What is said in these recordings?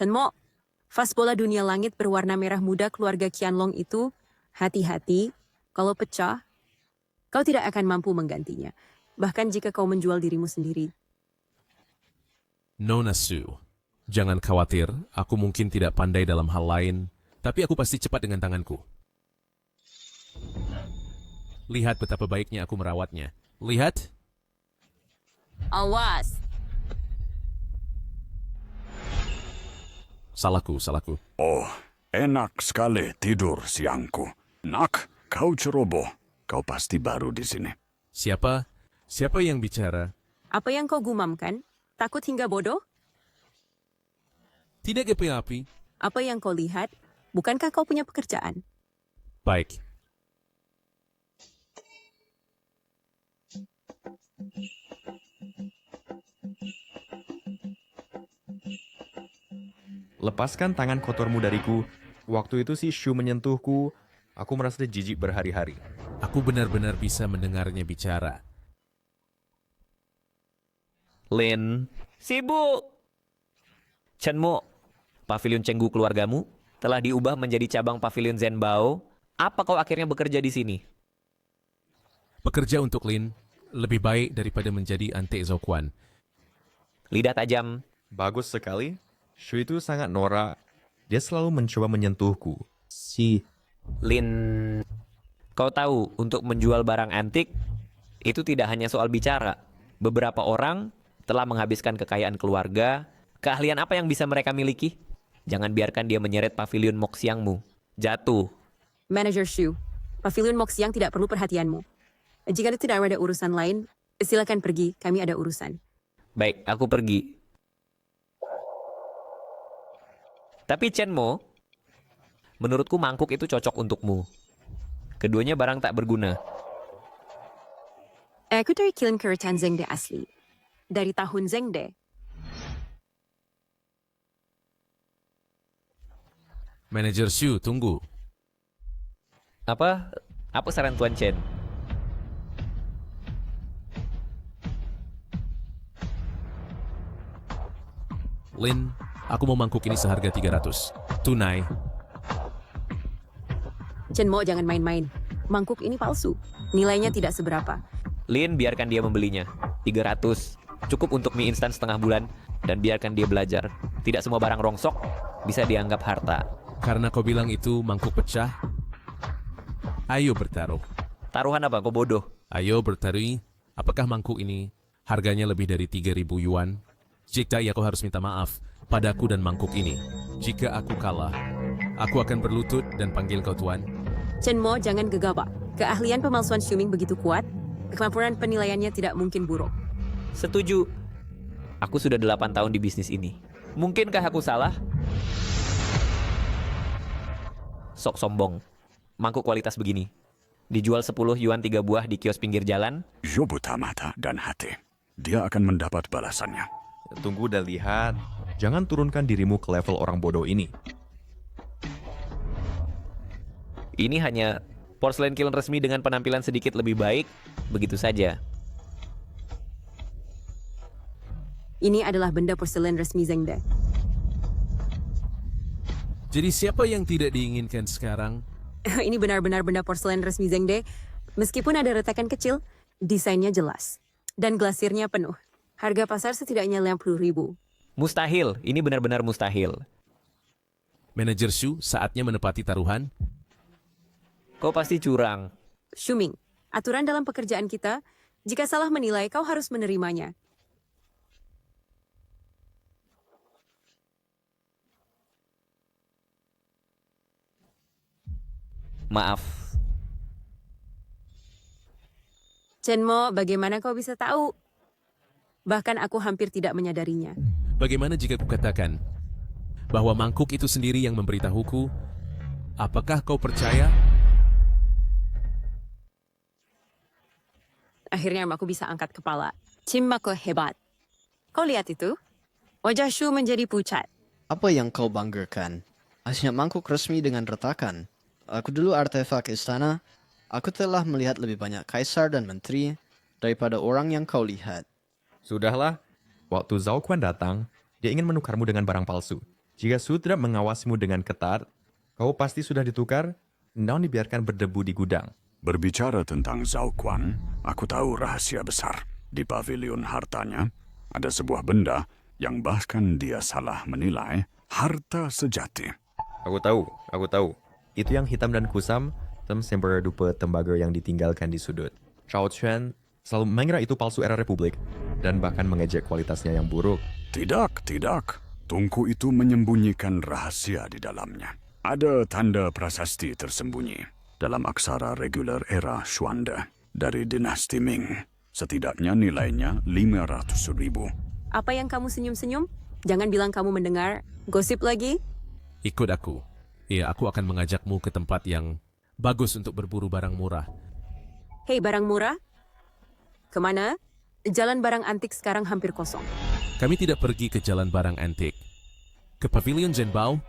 Chen Mo, vas bola dunia langit berwarna merah muda keluarga Qianlong itu, hati-hati, kalau pecah, kau tidak akan mampu menggantinya. Bahkan jika kau menjual dirimu sendiri. Nona Su, jangan khawatir, aku mungkin tidak pandai dalam hal lain, tapi aku pasti cepat dengan tanganku. Lihat betapa baiknya aku merawatnya. Lihat. Awas! Salahku. Oh, enak sekali tidur siangku. Nak, kau ceroboh. Kau pasti baru di sini. Siapa yang bicara? Apa yang kau gumamkan? Takut hingga bodoh? Tidak api-api. Apa yang kau lihat? Bukankah kau punya pekerjaan? Baik. Lepaskan tangan kotormu dariku. Waktu itu si Shu menyentuhku. Aku merasa jijik berhari-hari. Aku benar-benar bisa mendengarnya bicara. Lin, sibuk. Chen Mo, pavilion Cenggu keluargamu telah diubah menjadi cabang pavilion Zhenbao. Apa kau akhirnya bekerja di sini? Bekerja untuk Lin lebih baik daripada menjadi ante Zhou. Lidah tajam. Bagus sekali. Shu itu sangat norak. Dia selalu mencoba menyentuhku. Lin, kau tahu untuk menjual barang antik itu tidak hanya soal bicara. Beberapa orang telah menghabiskan kekayaan keluarga. Keahlian apa yang bisa mereka miliki? Jangan biarkan dia menyeret pavilion Moxiangmu. Jatuh. Manager Shu, pavilion Moxiang tidak perlu perhatianmu. Jika tidak ada urusan lain, silakan pergi, kami ada urusan. Baik, aku pergi. Tapi Chen Mo, menurutku mangkuk itu cocok untukmu. Keduanya barang tak berguna. Aku dari kilang kerajaan Zhengde asli. Dari tahun Zhengde. Manajer Shu, tunggu. Apa saran Tuan Chen? Lin, aku mau mangkuk ini seharga 300. Tunai. Chen Mo jangan main-main. Mangkuk ini palsu. Nilainya tidak seberapa. Lin, biarkan dia membelinya. 300. Cukup untuk mie instan setengah bulan. Dan biarkan dia belajar. Tidak semua barang rongsok bisa dianggap harta. Karena kau bilang itu mangkuk pecah, ayo bertaruh. Taruhan apa? Kau bodoh. Ayo bertaruh. Apakah mangkuk ini harganya lebih dari 3.000 yuan? Jika iya, kau harus minta maaf padaku dan mangkuk ini. Jika aku kalah, aku akan berlutut dan panggil kau tuan. Chen Mo jangan gegabah. Keahlian pemalsuan Shuming begitu kuat, kemampuan penilaiannya tidak mungkin buruk. Setuju. Aku sudah 8 tahun di bisnis ini. Mungkinkah aku salah? Sok sombong. Mangkuk kualitas begini. Dijual 10 yuan 3 buah di kios pinggir jalan. Yo buta mata dan hati. Dia akan mendapat balasannya. Tunggu dan lihat. Jangan turunkan dirimu ke level orang bodoh ini. Ini hanya porselen kiln resmi dengan penampilan sedikit lebih baik. Begitu saja. Ini adalah benda porselen resmi Zhengde. Jadi siapa yang tidak diinginkan sekarang? Ini benar-benar benda porselen resmi Zhengde. Meskipun ada retakan kecil, desainnya jelas. Dan glasirnya penuh. Harga pasar setidaknya 50.000. Mustahil. Ini benar-benar mustahil. Manajer Shu, saatnya menepati taruhan. Kau pasti curang. Shuming, aturan dalam pekerjaan kita, jika salah menilai, kau harus menerimanya. Maaf. Chen Mo, bagaimana kau bisa tahu? Bahkan aku hampir tidak menyadarinya. Bagaimana jika kukatakan bahwa mangkuk itu sendiri yang memberitahuku? Apakah kau percaya? Akhirnya aku bisa angkat kepala. Cimako hebat. Kau lihat itu? Wajah Shu menjadi pucat. Apa yang kau banggakan? Hanya mangkuk resmi dengan retakan. Aku dulu artefak istana. Aku telah melihat lebih banyak kaisar dan menteri daripada orang yang kau lihat. Sudahlah. Waktu Zhao Kuan datang, dia ingin menukarmu dengan barang palsu. Jika Su tidak mengawasimu dengan ketat, kau pasti sudah ditukar dan dibiarkan berdebu di gudang. Berbicara tentang Zhao Quan, aku tahu rahasia besar. Di pavilion hartanya, ada sebuah benda yang bahkan dia salah menilai harta sejati. Aku tahu. Itu yang hitam dan kusam, sempurna dupa tembaga yang ditinggalkan di sudut. Chao Chuan selalu mengira itu palsu era Republik dan bahkan mengejek kualitasnya yang buruk. Tidak. Tungku itu menyembunyikan rahasia di dalamnya. Ada tanda prasasti tersembunyi dalam aksara reguler era Xuande dari dinasti Ming. Setidaknya nilainya 500.000. Apa yang kamu senyum-senyum? Jangan bilang kamu mendengar gosip lagi. Ikut aku. Iya, aku akan mengajakmu ke tempat yang bagus untuk berburu barang murah. Hei, barang murah? Kemana? Jalan barang antik sekarang hampir kosong. Kami tidak pergi ke jalan barang antik. Ke Pavilion Zhenbao.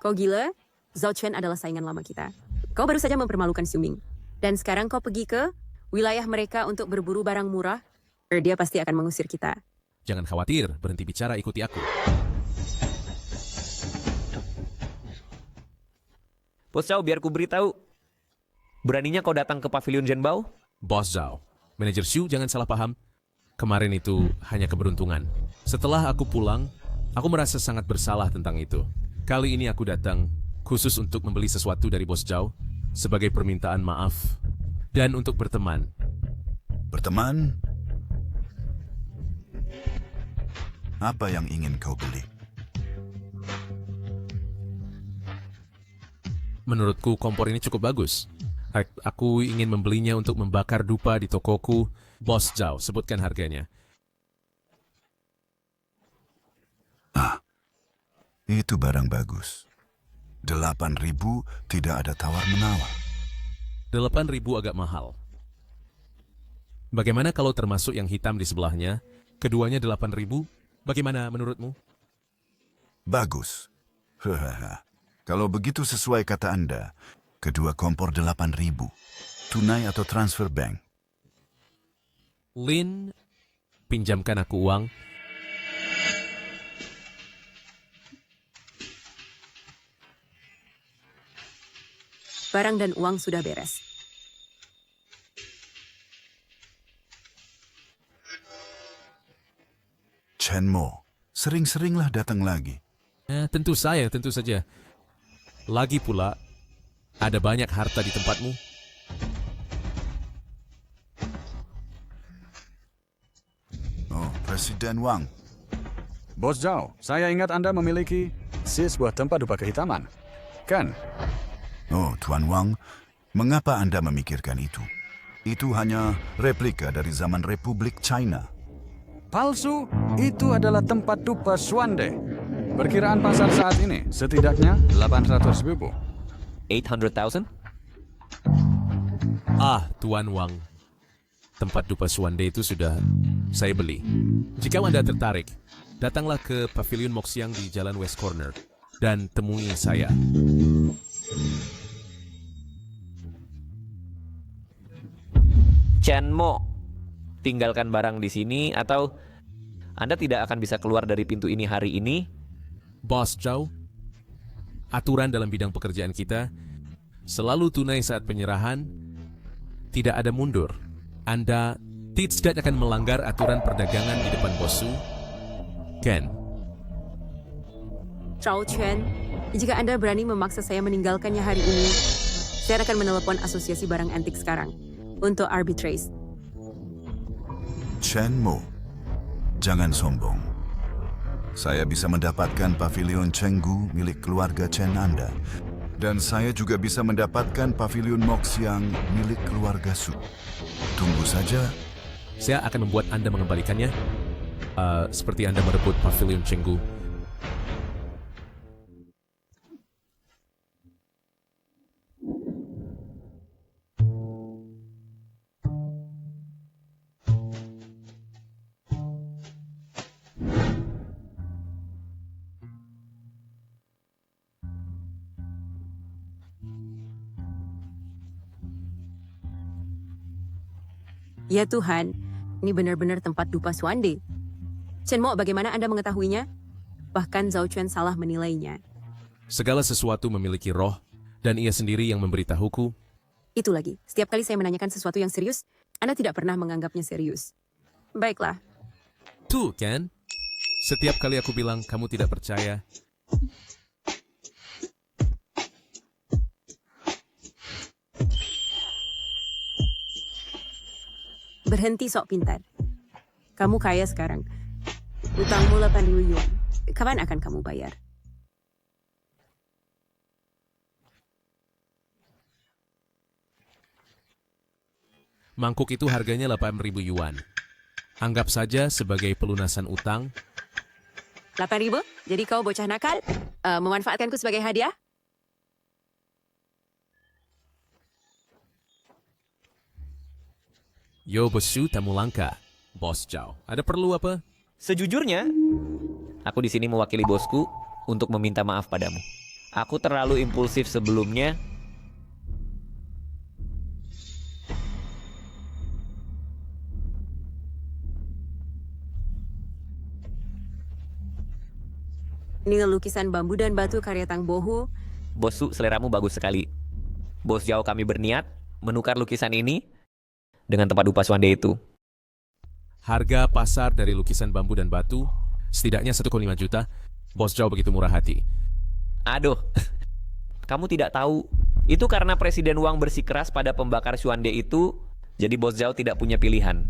Kau gila? Zhao Chen adalah saingan lama kita. Kau baru saja mempermalukan Xu Ming. Dan sekarang kau pergi ke wilayah mereka untuk berburu barang murah. Dia pasti akan mengusir kita. Jangan khawatir, berhenti bicara, ikuti aku. Bos Zhao, biar ku beritahu. Beraninya kau datang ke Pavilion Zhenbao? Bos Zhao, manajer Xu jangan salah paham. Kemarin itu hanya keberuntungan. Setelah aku pulang, aku merasa sangat bersalah tentang itu. Kali ini aku datang khusus untuk membeli sesuatu dari Bos Zhao sebagai permintaan maaf dan untuk berteman. Berteman? Apa yang ingin kau beli? Menurutku kompor ini cukup bagus. Aku ingin membelinya untuk membakar dupa di tokoku. Bos Zhao, sebutkan harganya. Itu barang bagus. 8.000 tidak ada tawar-menawar. 8.000 agak mahal. Bagaimana kalau termasuk yang hitam di sebelahnya? Keduanya 8.000? Bagaimana menurutmu? Bagus. Kalau begitu sesuai kata Anda, kedua kompor 8.000. Tunai atau transfer bank? Lin, pinjamkan aku uang. Barang dan uang sudah beres. Chen Mo, sering-seringlah datang lagi. Tentu saja. Lagi pula, ada banyak harta di tempatmu. Oh, Presiden Wang. Bos Zhao, saya ingat Anda memiliki sebuah tempat dupa kehitaman. Kan? Oh, Tuan Wang, mengapa Anda memikirkan itu? Itu hanya replika dari zaman Republik China. Palsu, itu adalah tempat dupa Xuande. Perkiraan pasar saat ini setidaknya 800.000. 800,000? Tuan Wang. Tempat dupa Xuande itu sudah saya beli. Jika Anda tertarik, datanglah ke Pavilion Moxiang di Jalan West Corner dan temui saya. Chen Mo, tinggalkan barang di sini atau Anda tidak akan bisa keluar dari pintu ini hari ini. Bos Zhao, aturan dalam bidang pekerjaan kita selalu tunai saat penyerahan, tidak ada mundur. Anda tidak akan melanggar aturan perdagangan di depan Bos Su. Ken, Zhao Chen, jika Anda berani memaksa saya meninggalkannya hari ini, saya akan menelepon asosiasi barang antik sekarang untuk arbitrase. Chen Mo, jangan sombong. Saya bisa mendapatkan pavilion Chenggu milik keluarga Chen Anda. Dan saya juga bisa mendapatkan pavilion Moxiang milik keluarga Su. Tunggu saja. saya akan membuat Anda mengembalikannya seperti Anda merebut Pavilion Chenggu. Ya Tuhan, ini benar-benar tempat dupa Xuande. Chen Mo, bagaimana Anda mengetahuinya? Bahkan Zhao Chuan salah menilainya. Segala sesuatu memiliki roh, dan ia sendiri yang memberitahuku. Itu lagi, setiap kali saya menanyakan sesuatu yang serius, Anda tidak pernah menganggapnya serius. Baiklah, Tuh kan? Setiap kali aku bilang kamu tidak percaya. berhenti sok pintar. Kamu kaya sekarang. Utangmu 8.000 yuan. Kapan akan kamu bayar? Mangkuk itu harganya 8.000 yuan. Anggap saja sebagai pelunasan utang. 8.000? Jadi kau bocah nakal? Memanfaatkanku sebagai hadiah? Yo bosu tamu langka. Bos Zhao, ada perlu apa? Sejujurnya, aku di sini mewakili bosku untuk meminta maaf padamu. Aku terlalu impulsif sebelumnya. Ini lukisan bambu dan batu karya Tang Bohu. Bosku, seleramu bagus sekali. Bos Zhao kami berniat menukar lukisan ini dengan tempat upas Wande itu. Harga pasar dari lukisan bambu dan batu setidaknya 1,5 juta. Bos Zhao begitu murah hati. Aduh, kamu tidak tahu. Itu karena Presiden Wang bersikeras pada pembakar Xuande itu, jadi Bos Zhao tidak punya pilihan.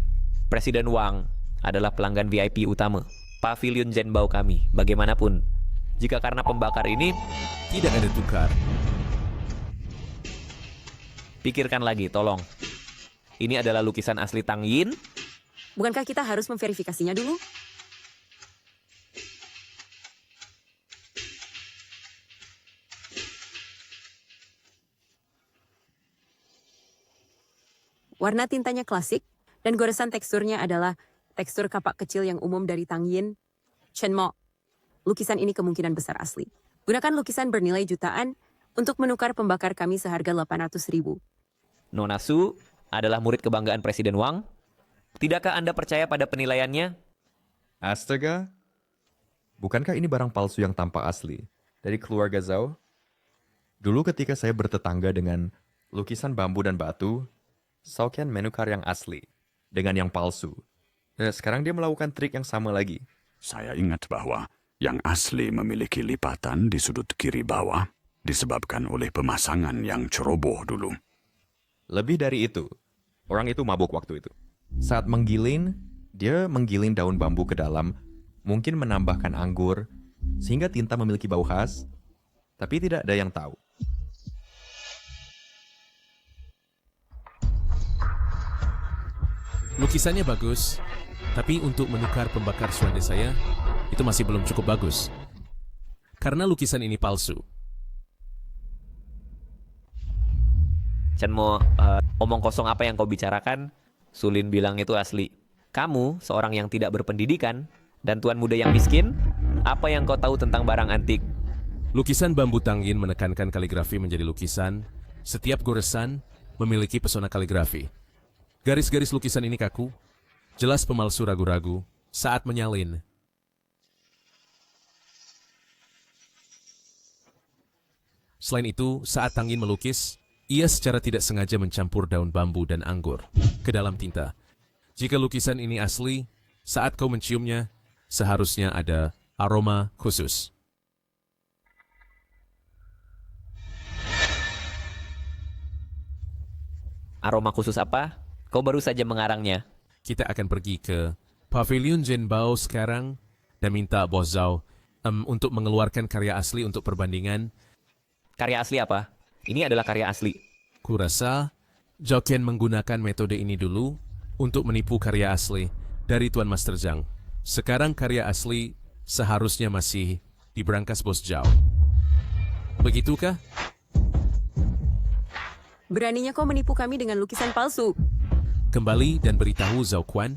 Presiden Wang adalah pelanggan VIP utama Pavilion Zhenbao kami. Bagaimanapun, jika karena pembakar ini, Tidak ada tukar. pikirkan lagi, tolong. Ini adalah lukisan asli Tang Yin. Bukankah kita harus memverifikasinya dulu? Warna tintanya klasik, dan goresan teksturnya adalah tekstur kapak kecil yang umum dari Tang Yin. Chen Mo, lukisan ini kemungkinan besar asli. Gunakan lukisan bernilai jutaan untuk menukar pembakar kami seharga 800.000. Nona Su adalah murid kebanggaan Presiden Wang. Tidakkah Anda percaya pada penilaiannya? Astaga, bukankah ini barang palsu yang tampak asli dari keluarga Zhao? Dulu ketika saya bertetangga dengan lukisan bambu dan batu, Zhao Qian menukar yang asli dengan yang palsu. Dan sekarang dia melakukan trik yang sama lagi. Saya ingat bahwa yang asli memiliki lipatan di sudut kiri bawah disebabkan oleh pemasangan yang ceroboh dulu. Lebih dari itu, orang itu mabuk waktu itu. Saat menggiling, dia menggiling daun bambu ke dalam, mungkin menambahkan anggur, sehingga tinta memiliki bau khas, tapi tidak ada yang tahu. Lukisannya bagus, tapi untuk menukar pembakar Xuande saya, itu masih belum cukup bagus. Karena lukisan ini palsu. Chen Mo, omong kosong apa yang kau bicarakan? Sulin bilang itu asli. Kamu, seorang yang tidak berpendidikan, dan tuan muda yang miskin, apa yang kau tahu tentang barang antik? Lukisan bambu Tang Yin menekankan kaligrafi menjadi lukisan. Setiap goresan memiliki pesona kaligrafi. Garis-garis lukisan ini kaku, jelas pemalsu ragu-ragu saat menyalin. Selain itu, saat Tang Yin melukis, ia secara tidak sengaja mencampur daun bambu dan anggur ke dalam tinta. Jika lukisan ini asli, saat kau menciumnya, seharusnya ada aroma khusus. Aroma khusus apa? Kau baru saja mengarangnya. Kita akan pergi ke Pavilion Zhenbao sekarang dan minta Bos Zhao untuk mengeluarkan karya asli untuk perbandingan. Karya asli apa? Ini adalah karya asli. Kurasa Zhao Qian menggunakan metode ini dulu untuk menipu karya asli dari Tuan Master Zhang. Sekarang karya asli seharusnya masih di brankas Bos Zhao. Begitukah? Beraninya kau menipu kami dengan lukisan palsu. Kembali dan beritahu Zhao Quan,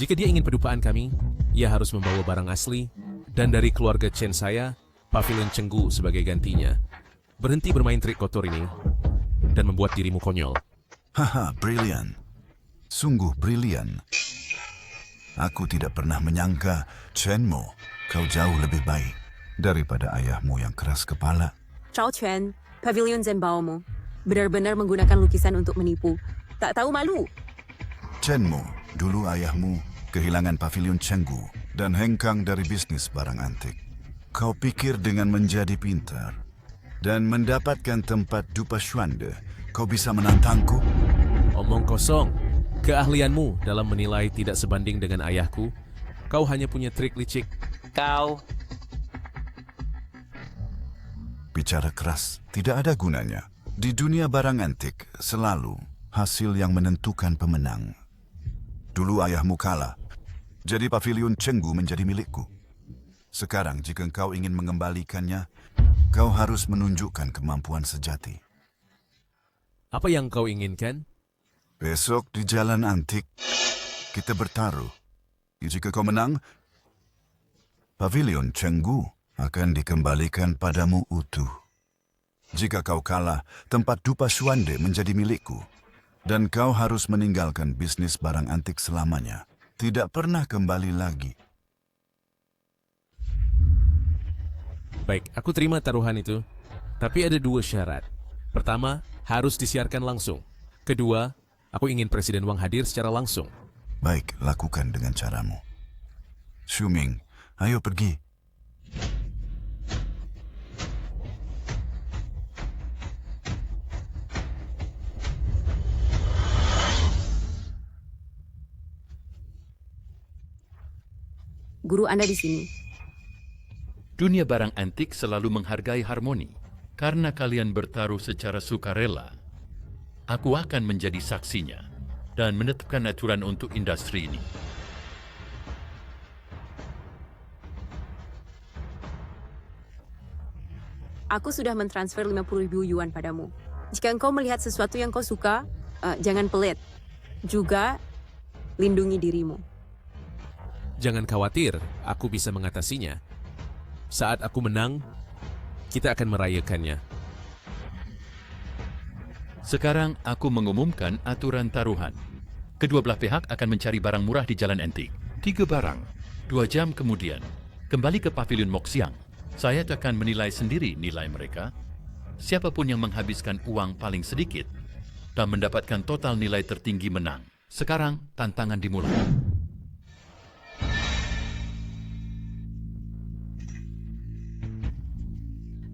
jika dia ingin pedupaan kami, ia harus membawa barang asli, dan dari keluarga Chen saya, Pavilion Chenggu sebagai gantinya. Berhenti bermain trik kotor ini, dan membuat dirimu konyol. Haha, brilian. Sungguh brilian. Aku tidak pernah menyangka, Chen Mo, kau jauh lebih baik daripada ayahmu yang keras kepala. Chao Chuan, pavilion Zenbaomu. Benar-benar menggunakan lukisan untuk menipu. Tak tahu malu. Chen Mo, dulu ayahmu kehilangan pavilion Chenggu dan hengkang dari bisnis barang antik. Kau pikir dengan menjadi pintar dan mendapatkan tempat dupa Xuande, kau bisa menantangku? Omong kosong. Keahlianmu dalam menilai tidak sebanding dengan ayahku. Kau hanya punya trik licik. Kau Bicara keras tidak ada gunanya. Di dunia barang antik, selalu hasil yang menentukan pemenang. Dulu ayahmu kalah, jadi pavilion Chenggu menjadi milikku. Sekarang jika kau ingin mengembalikannya, kau harus menunjukkan kemampuan sejati. Apa yang kau inginkan? Besok di jalan antik, kita bertaruh. Jika kau menang, pavilion Chenggu akan dikembalikan padamu utuh. Jika kau kalah, tempat dupa Xuande menjadi milikku. Dan kau harus meninggalkan bisnis barang antik selamanya. Tidak pernah kembali lagi. Baik, aku terima taruhan itu. Tapi ada 2 syarat. Pertama, harus disiarkan langsung. Kedua, aku ingin Presiden Wang hadir secara langsung. Baik, lakukan dengan caramu. Shuming, ayo pergi. Guru Anda di sini. Dunia barang antik selalu menghargai harmoni. Karena kalian bertaruh secara sukarela, aku akan menjadi saksinya dan menetapkan aturan untuk industri ini. Aku sudah mentransfer 50.000 yuan padamu. Jika engkau melihat sesuatu yang kau suka, jangan pelit. Juga, lindungi dirimu. Jangan khawatir, aku bisa mengatasinya. Saat aku menang, kita akan merayakannya. Sekarang aku mengumumkan aturan taruhan. Kedua belah pihak akan mencari barang murah di jalan antik. 3 barang. 2 jam kemudian, kembali ke pavilion Moxiang. Saya akan menilai sendiri nilai mereka. Siapapun yang menghabiskan uang paling sedikit dan mendapatkan total nilai tertinggi menang. Sekarang tantangan dimulai.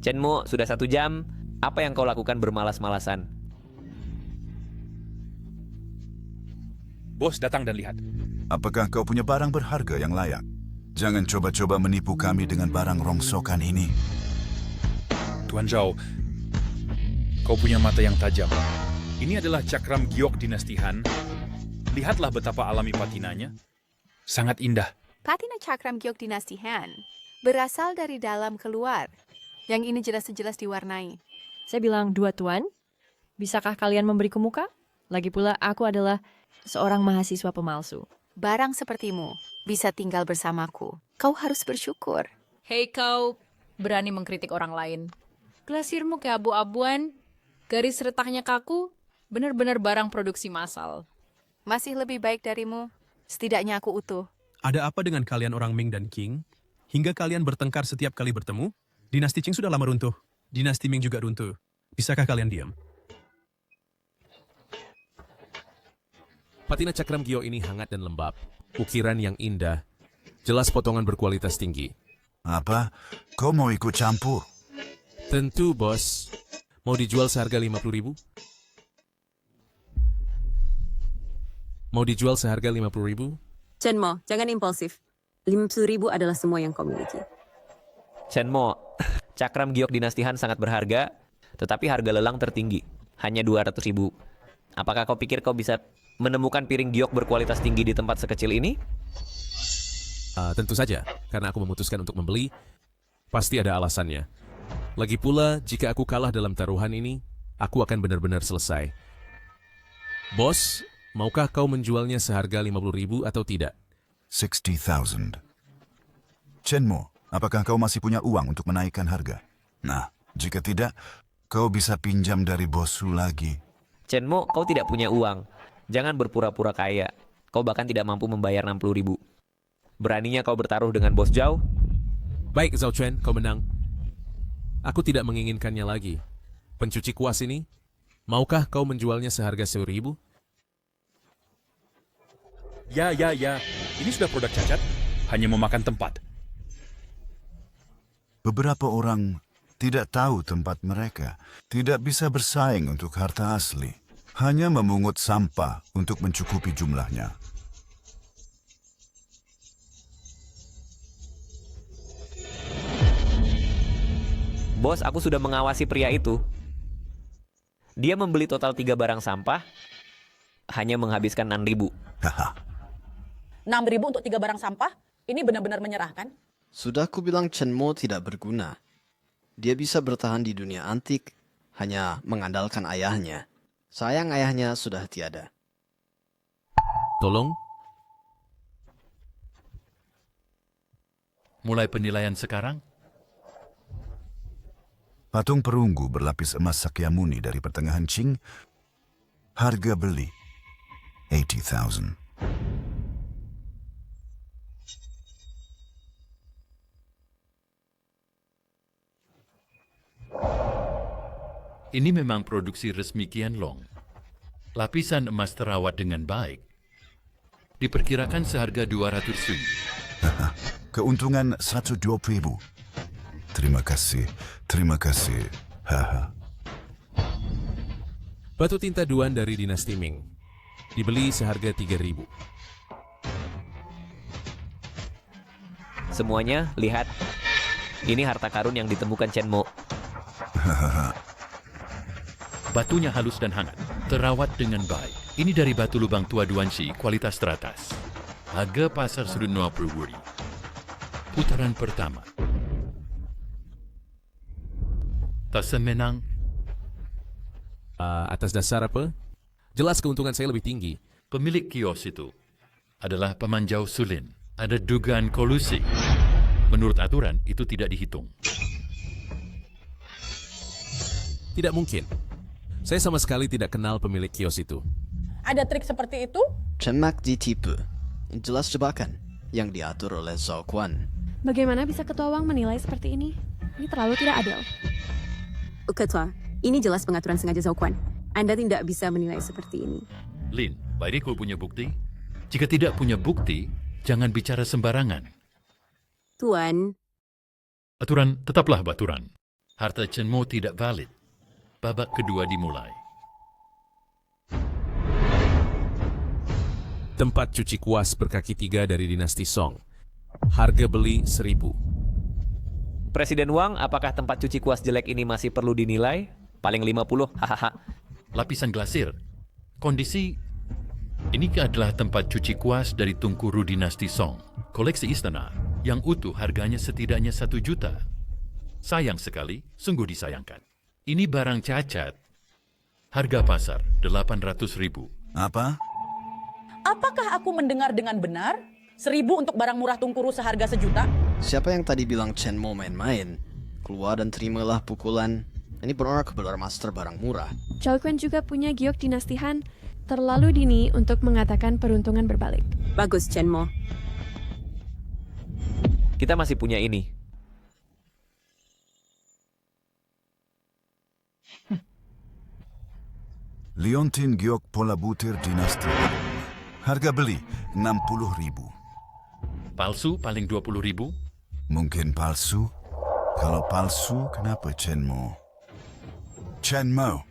Chen Mo, sudah 1 jam. Apa yang kau lakukan bermalas-malasan? Bos datang dan lihat. Apakah kau punya barang berharga yang layak? Jangan coba-coba menipu kami dengan barang rongsokan ini. Tuan Zhao, kau punya mata yang tajam. Ini adalah cakram giok dinasti Han. Lihatlah betapa alami patinanya. Sangat indah. Patina cakram giok dinasti Han berasal dari dalam keluar. Yang ini jelas-jelas diwarnai. Saya bilang 2 tuan. Bisakah kalian memberiku muka? Lagi pula aku adalah seorang mahasiswa pemalsu. Barang sepertimu bisa tinggal bersamaku. Kau harus bersyukur. Hei kau, berani mengkritik orang lain. Glasirmu keabu-abuan, garis retaknya kaku, benar-benar barang produksi massal. Masih lebih baik darimu. Setidaknya aku utuh. Ada apa dengan kalian orang Ming dan Qing? Hingga kalian bertengkar setiap kali bertemu? Dinasti Qing sudah lama runtuh. Dinasti Ming juga runtuh. Bisakah kalian diam? Patina cakram giok ini hangat dan lembab. Ukiran yang indah. Jelas potongan berkualitas tinggi. Apa? Kau mau ikut campur? Tentu, bos. Mau dijual seharga 50.000? Mau dijual seharga 50.000? Chen Mo, jangan impulsif. 50.000 adalah semua yang kau miliki. Chen Mo, cakram giok dinasti Han sangat berharga, tetapi harga lelang tertinggi, hanya 200.000. Apakah kau pikir kau bisa menemukan piring giok berkualitas tinggi di tempat sekecil ini? Tentu saja, karena aku memutuskan untuk membeli, pasti ada alasannya. Lagi pula, jika aku kalah dalam taruhan ini, aku akan benar-benar selesai. Bos, maukah kau menjualnya seharga 50.000 atau tidak? 60,000. Chen Mo, apakah kau masih punya uang untuk menaikkan harga? Nah, jika tidak, kau bisa pinjam dari bosku lagi. Chen Mo, kau tidak punya uang. Jangan berpura-pura kaya. Kau bahkan tidak mampu membayar 60.000. Beraninya kau bertaruh dengan bos Zhao? Baik, Zhao Chuan, kau menang. Aku tidak menginginkannya lagi. Pencuci kuas ini, maukah kau menjualnya seharga 1.000? Ya. Ini sudah produk cacat, hanya memakan tempat. Beberapa orang tidak tahu tempat mereka, tidak bisa bersaing untuk harta asli, hanya memungut sampah untuk mencukupi jumlahnya. Bos, aku sudah mengawasi pria itu. Dia membeli total 3 barang sampah, hanya menghabiskan 6.000. 6.000 untuk 3 barang sampah? Ini benar-benar menyerahkan? Sudah ku bilang Chen Mo tidak berguna. Dia bisa bertahan di dunia antik hanya mengandalkan ayahnya. Sayang ayahnya sudah tiada. Tolong. Mulai penilaian sekarang. Patung perunggu berlapis emas Sakyamuni dari pertengahan Qing, harga beli 80,000. Ini memang produksi resmi Qianlong. Lapisan emas terawat dengan baik. Diperkirakan seharga 200,000. Keuntungan 120,000. Terima kasih. Batu tinta Duan dari dinasti Ming. Dibeli seharga 3.000. Semuanya, lihat. Ini harta karun yang ditemukan Chen Mo. Batunya halus dan hangat, terawat dengan baik. Ini dari batu lubang tua Duanxi, kualitas teratas. Harga pasar sudut 50 wuri. Putaran pertama. Tersemenang. Atas dasar apa? Jelas keuntungan saya lebih tinggi. Pemilik kios itu adalah pemanjau sulin. Ada dugaan kolusi. Menurut aturan, itu tidak dihitung. Tidak mungkin. Saya sama sekali tidak kenal pemilik kios itu. Ada trik seperti itu? Chen Mak ditipu. Jelas jebakan yang diatur oleh Zhao Quan. Bagaimana bisa Ketua Wang menilai seperti ini? Ini terlalu tidak adil. Ketua, ini jelas pengaturan sengaja Zhao Quan. Anda tidak bisa menilai seperti ini. Lin, Bairikul punya bukti? Jika tidak punya bukti, jangan bicara sembarangan. Tuan. Aturan tetaplah baturan. Harta Chen Mo tidak valid. Babak kedua dimulai. Tempat cuci kuas berkaki 3 dari dinasti Song. Harga beli 1.000. Presiden Wang, apakah tempat cuci kuas jelek ini masih perlu dinilai? Paling 50, hahaha. Lapisan glasir. Kondisi ini adalah tempat cuci kuas dari Tungkuru dinasti Song. Koleksi istana yang utuh harganya setidaknya 1 juta. Sayang sekali, sungguh disayangkan. Ini barang cacat. Harga pasar 800.000. Apa? Apakah aku mendengar dengan benar? 1.000 untuk barang murah Tungkuru seharga 1 juta? Siapa yang tadi bilang Chen Mo main-main? Keluar dan terimalah pukulan. Ini benar kebelar master barang murah. Zhao Quan juga punya giok dinasti Han. Terlalu dini untuk mengatakan peruntungan berbalik. Bagus, Chen Mo. Kita masih punya ini. Liontin giok pola butir dinasti. Harga beli 60.000. Palsu paling 20.000. Mungkin palsu. Kalau palsu, kenapa Chen Mo? Chen Mo,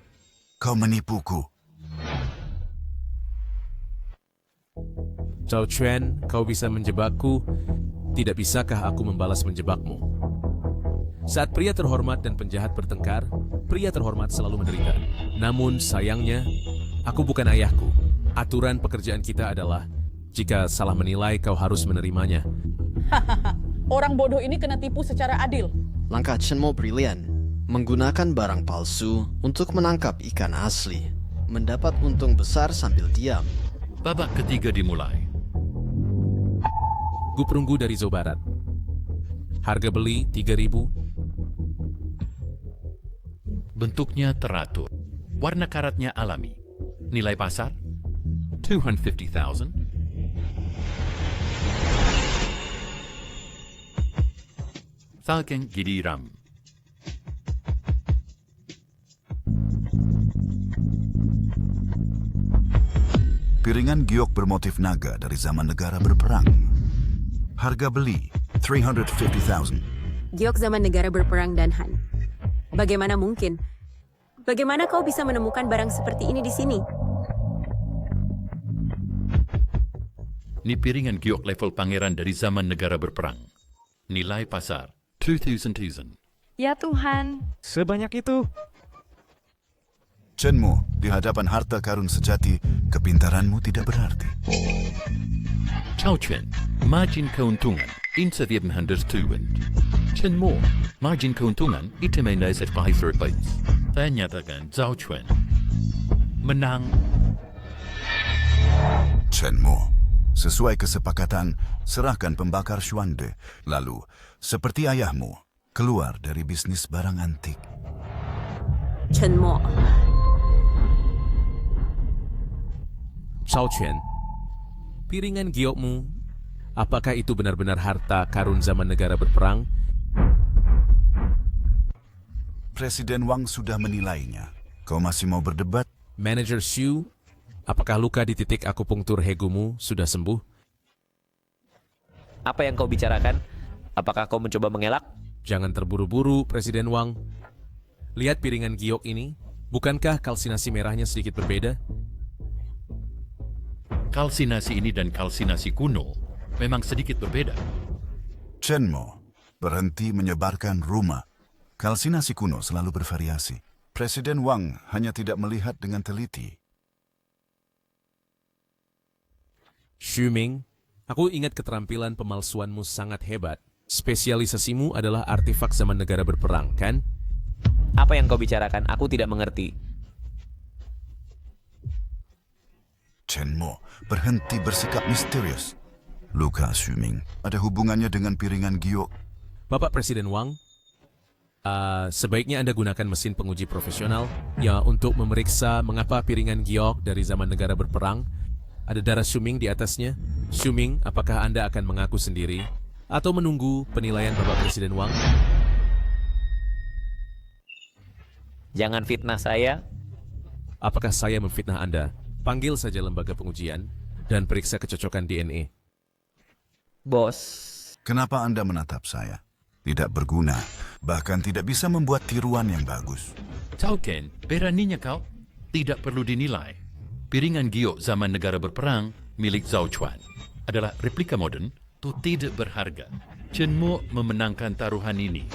kau menipuku. Zhao Chuan, kau bisa menjebakku. Tidak bisakah aku membalas menjebakmu? Saat pria terhormat dan penjahat bertengkar, pria terhormat selalu menderita. Namun sayangnya, aku bukan ayahku. Aturan pekerjaan kita adalah, jika salah menilai kau harus menerimanya. Orang bodoh ini kena tipu secara adil. Langkah Chen Mo brilian. Menggunakan barang palsu untuk menangkap ikan asli. Mendapat untung besar sambil diam. Babak ketiga dimulai. Gu perunggu dari Zhou Barat. Harga beli 3.000. Bentuknya teratur. Warna karatnya alami. Nilai pasar 250,000. Salkeng Gidiram. Piringan giok bermotif naga dari zaman negara berperang. Harga beli 350,000. Giok zaman negara berperang dan Han. Bagaimana mungkin? Bagaimana kau bisa menemukan barang seperti ini di sini? Ini piringan giok level pangeran dari zaman negara berperang. Nilai pasar 2,000. Ya Tuhan. Sebanyak itu. Chen Mo, di hadapan harta karun sejati, kepintaranmu tidak berarti. Cao Chen, margin keuntungan inseviebenhanders tuwend. Chen Mo, margin keuntungan itemenai setpahi terbaik. Saya nyatakan Zhao Chuan menang. Chen Mo, sesuai kesepakatan, serahkan pembakar Xuande. Lalu, seperti ayahmu, keluar dari bisnis barang antik. Chen Mo. Shao Chen, piringan giokmu, apakah itu benar-benar harta karun zaman negara berperang? Presiden Wang sudah menilainya. Kau masih mau berdebat? Manager Xu, apakah luka di titik akupunktur hegumu sudah sembuh? Apa yang kau bicarakan? Apakah kau mencoba mengelak? Jangan terburu-buru, Presiden Wang. Lihat piringan giok ini, bukankah kalsinasi merahnya sedikit berbeda? Kalsinasi ini dan kalsinasi kuno memang sedikit berbeda. Chen Mo, berhenti menyebarkan rumah. Kalsinasi kuno selalu bervariasi. Presiden Wang hanya tidak melihat dengan teliti. Xu Ming, aku ingat keterampilan pemalsuanmu sangat hebat. Spesialisasimu adalah artefak zaman negara berperang, kan? Apa yang kau bicarakan? Aku tidak mengerti. Chen Mo, berhenti bersikap misterius. Luka Xu Ming ada hubungannya dengan piringan giok. Bapak Presiden Wang, sebaiknya Anda gunakan mesin penguji profesional ya untuk memeriksa mengapa piringan giok dari zaman negara berperang ada darah Xu Ming di atasnya. Xu Ming, apakah Anda akan mengaku sendiri atau menunggu penilaian Bapak Presiden Wang? Jangan fitnah saya. Apakah saya memfitnah Anda? Panggil saja lembaga pengujian dan periksa kecocokan DNA. Bos. Kenapa Anda menatap saya? Tidak berguna, bahkan tidak bisa membuat tiruan yang bagus. Cao Ken, beraninya kau? Tidak perlu dinilai. Piringan giok zaman negara berperang milik Zhao Chuan adalah replika modern atau tidak berharga. Chen Mo memenangkan taruhan ini.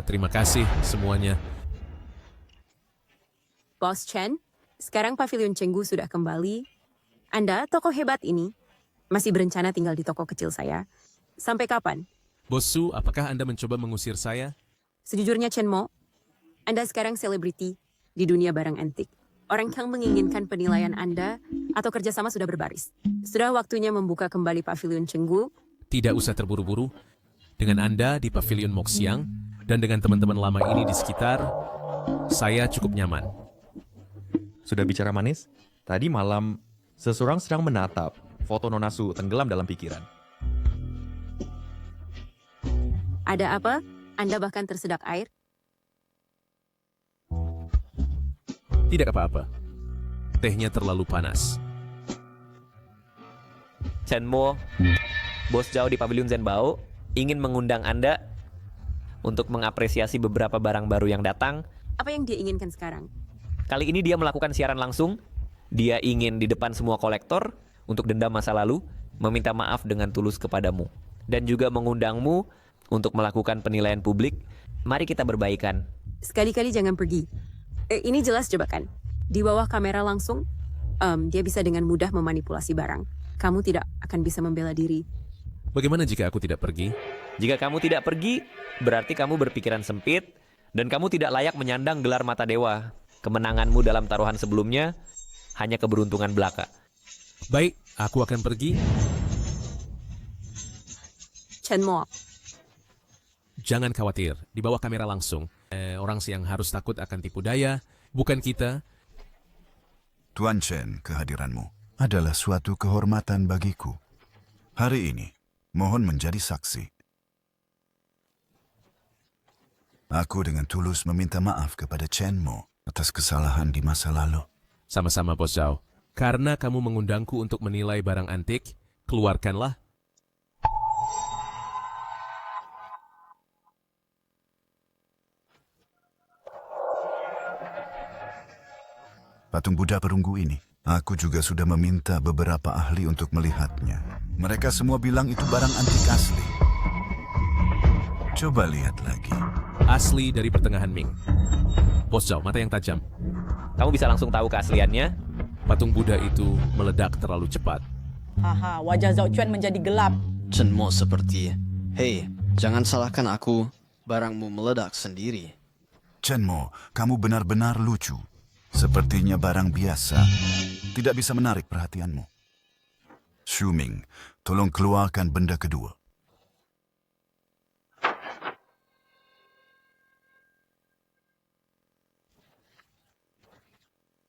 Terima kasih semuanya. Bos Chen, sekarang Pavilion Chenggu sudah kembali. Anda, tokoh hebat ini, masih berencana tinggal di toko kecil saya. Sampai kapan? Bos Su, apakah Anda mencoba mengusir saya? Sejujurnya Chen Mo, Anda sekarang selebriti di dunia barang antik. Orang yang menginginkan penilaian Anda atau kerjasama sudah berbaris. Sudah waktunya membuka kembali Pavilion Chenggu. Tidak usah terburu-buru. Dengan Anda di Pavilion Moxiang dan dengan teman-teman lama ini di sekitar, saya cukup nyaman. Sudah bicara manis? Tadi malam, seseorang sedang menatap foto Nona Su tenggelam dalam pikiran. Ada apa? Anda bahkan tersedak air? Tidak apa-apa. Tehnya terlalu panas. Chen Mo, Bos Zhao di Pavilion Zhenbao ingin mengundang Anda untuk mengapresiasi beberapa barang baru yang datang. Apa yang dia inginkan sekarang? Kali ini dia melakukan siaran langsung. Dia ingin di depan semua kolektor untuk dendam masa lalu, meminta maaf dengan tulus kepadamu. Dan juga mengundangmu untuk melakukan penilaian publik. Mari kita berbaikan. Sekali-kali jangan pergi. Ini jelas jebakan. Di bawah kamera langsung, dia bisa dengan mudah memanipulasi barang. Kamu tidak akan bisa membela diri. Bagaimana jika aku tidak pergi? Jika kamu tidak pergi, berarti kamu berpikiran sempit dan kamu tidak layak menyandang gelar mata dewa. Kemenanganmu dalam taruhan sebelumnya hanya keberuntungan belaka. Baik, aku akan pergi. Chen Mo. Jangan khawatir, di bawah kamera langsung. Orang yang harus takut akan tipu daya, bukan kita. Tuan Chen, kehadiranmu adalah suatu kehormatan bagiku. Hari ini, mohon menjadi saksi. Aku dengan tulus meminta maaf kepada Chen Mo atas kesalahan di masa lalu. Sama-sama, Bos Zhao. Karena kamu mengundangku untuk menilai barang antik, keluarkanlah. Patung Buddha perunggu ini. Aku juga sudah meminta beberapa ahli untuk melihatnya. Mereka semua bilang itu barang antik asli. Coba lihat lagi. Asli dari pertengahan Ming. Bos Zhao, mata yang tajam. Kamu bisa langsung tahu keasliannya? Patung Buddha itu meledak terlalu cepat. Haha, wajah Zhao Chuan menjadi gelap. Chen Mo seperti, hei, jangan salahkan aku, barangmu meledak sendiri. Chen Mo, kamu benar-benar lucu. Sepertinya barang biasa. Tidak bisa menarik perhatianmu. Xu Ming, tolong keluarkan benda kedua.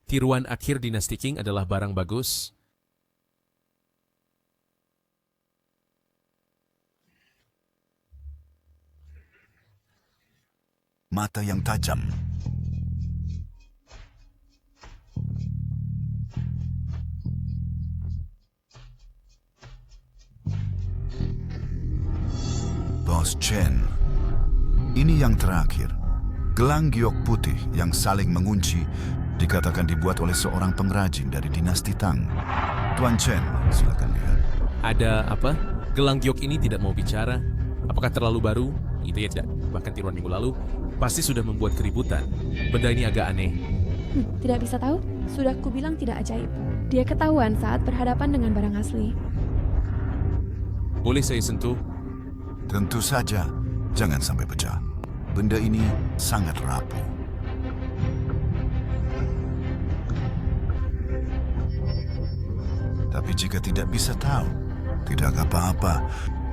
Tiruan akhir dinasti Qing adalah barang bagus. Mata yang tajam. Bos Chen, ini yang terakhir. Gelang giok putih yang saling mengunci dikatakan dibuat oleh seorang pengrajin dari dinasti Tang. Tuan Chen, silakan lihat. Ada apa? Gelang giok ini tidak mau bicara. Apakah terlalu baru? Itu ya tidak. Bahkan tiruan minggu lalu pasti sudah membuat keributan. Benda ini agak aneh. Tidak bisa tahu? Sudah kubilang tidak ajaib. Dia ketahuan saat berhadapan dengan barang asli. Boleh saya sentuh? Tentu saja, jangan sampai pecah. Benda ini sangat rapuh. Tapi jika tidak bisa tahu, tidak apa-apa.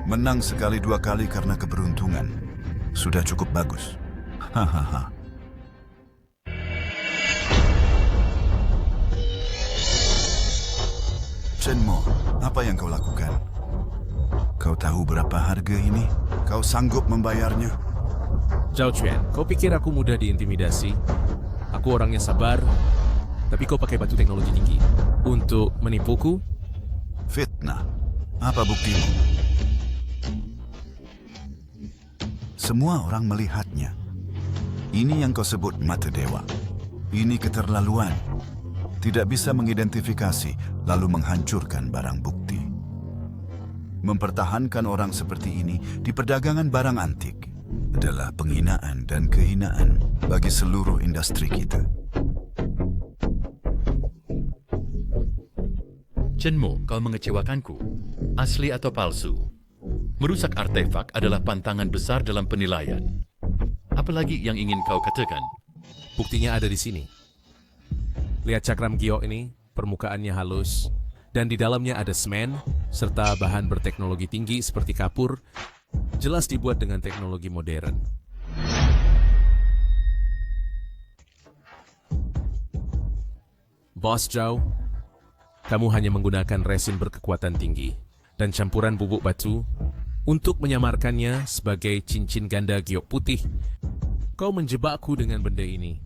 Menang sekali dua kali karena keberuntungan. Sudah cukup bagus. Hahaha. Chen Mo, apa yang kau lakukan? Kau tahu berapa harga ini? Kau sanggup membayarnya? Zhao Chuan, kau pikir aku mudah diintimidasi? Aku orangnya sabar, tapi kau pakai batu teknologi tinggi. Untuk menipuku? Fitnah. Apa buktimu? Semua orang melihatnya. Ini yang kau sebut mata dewa. Ini keterlaluan. Tidak bisa mengidentifikasi, lalu menghancurkan barang bukti. Mempertahankan orang seperti ini di perdagangan barang antik adalah penghinaan dan kehinaan bagi seluruh industri kita. Chen Mo, kau mengecewakanku. Asli atau palsu? Merusak artefak adalah pantangan besar dalam penilaian. Apalagi yang ingin kau katakan? Buktinya ada di sini. Lihat cakram giok ini, permukaannya halus, dan di dalamnya ada semen, serta bahan berteknologi tinggi seperti kapur, jelas dibuat dengan teknologi modern. Bos Zhao, kamu hanya menggunakan resin berkekuatan tinggi dan campuran bubuk batu untuk menyamarkannya sebagai cincin ganda giok putih. Kau menjebakku dengan benda ini.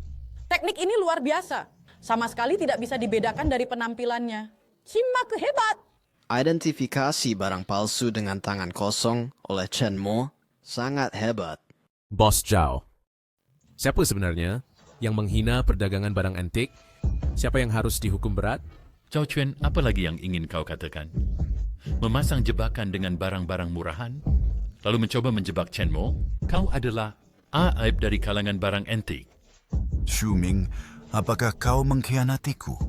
Teknik ini luar biasa. Sama sekali tidak bisa dibedakan dari penampilannya. Simak hebat. Identifikasi barang palsu dengan tangan kosong oleh Chen Mo sangat hebat. Bos Zhao, siapa sebenarnya yang menghina perdagangan barang antik? Siapa yang harus dihukum berat? Zhao Chuan, apa lagi yang ingin kau katakan? Memasang jebakan dengan barang-barang murahan, lalu mencoba menjebak Chen Mo? Kau adalah aib dari kalangan barang antik. Xu Ming, apakah kau mengkhianatiku?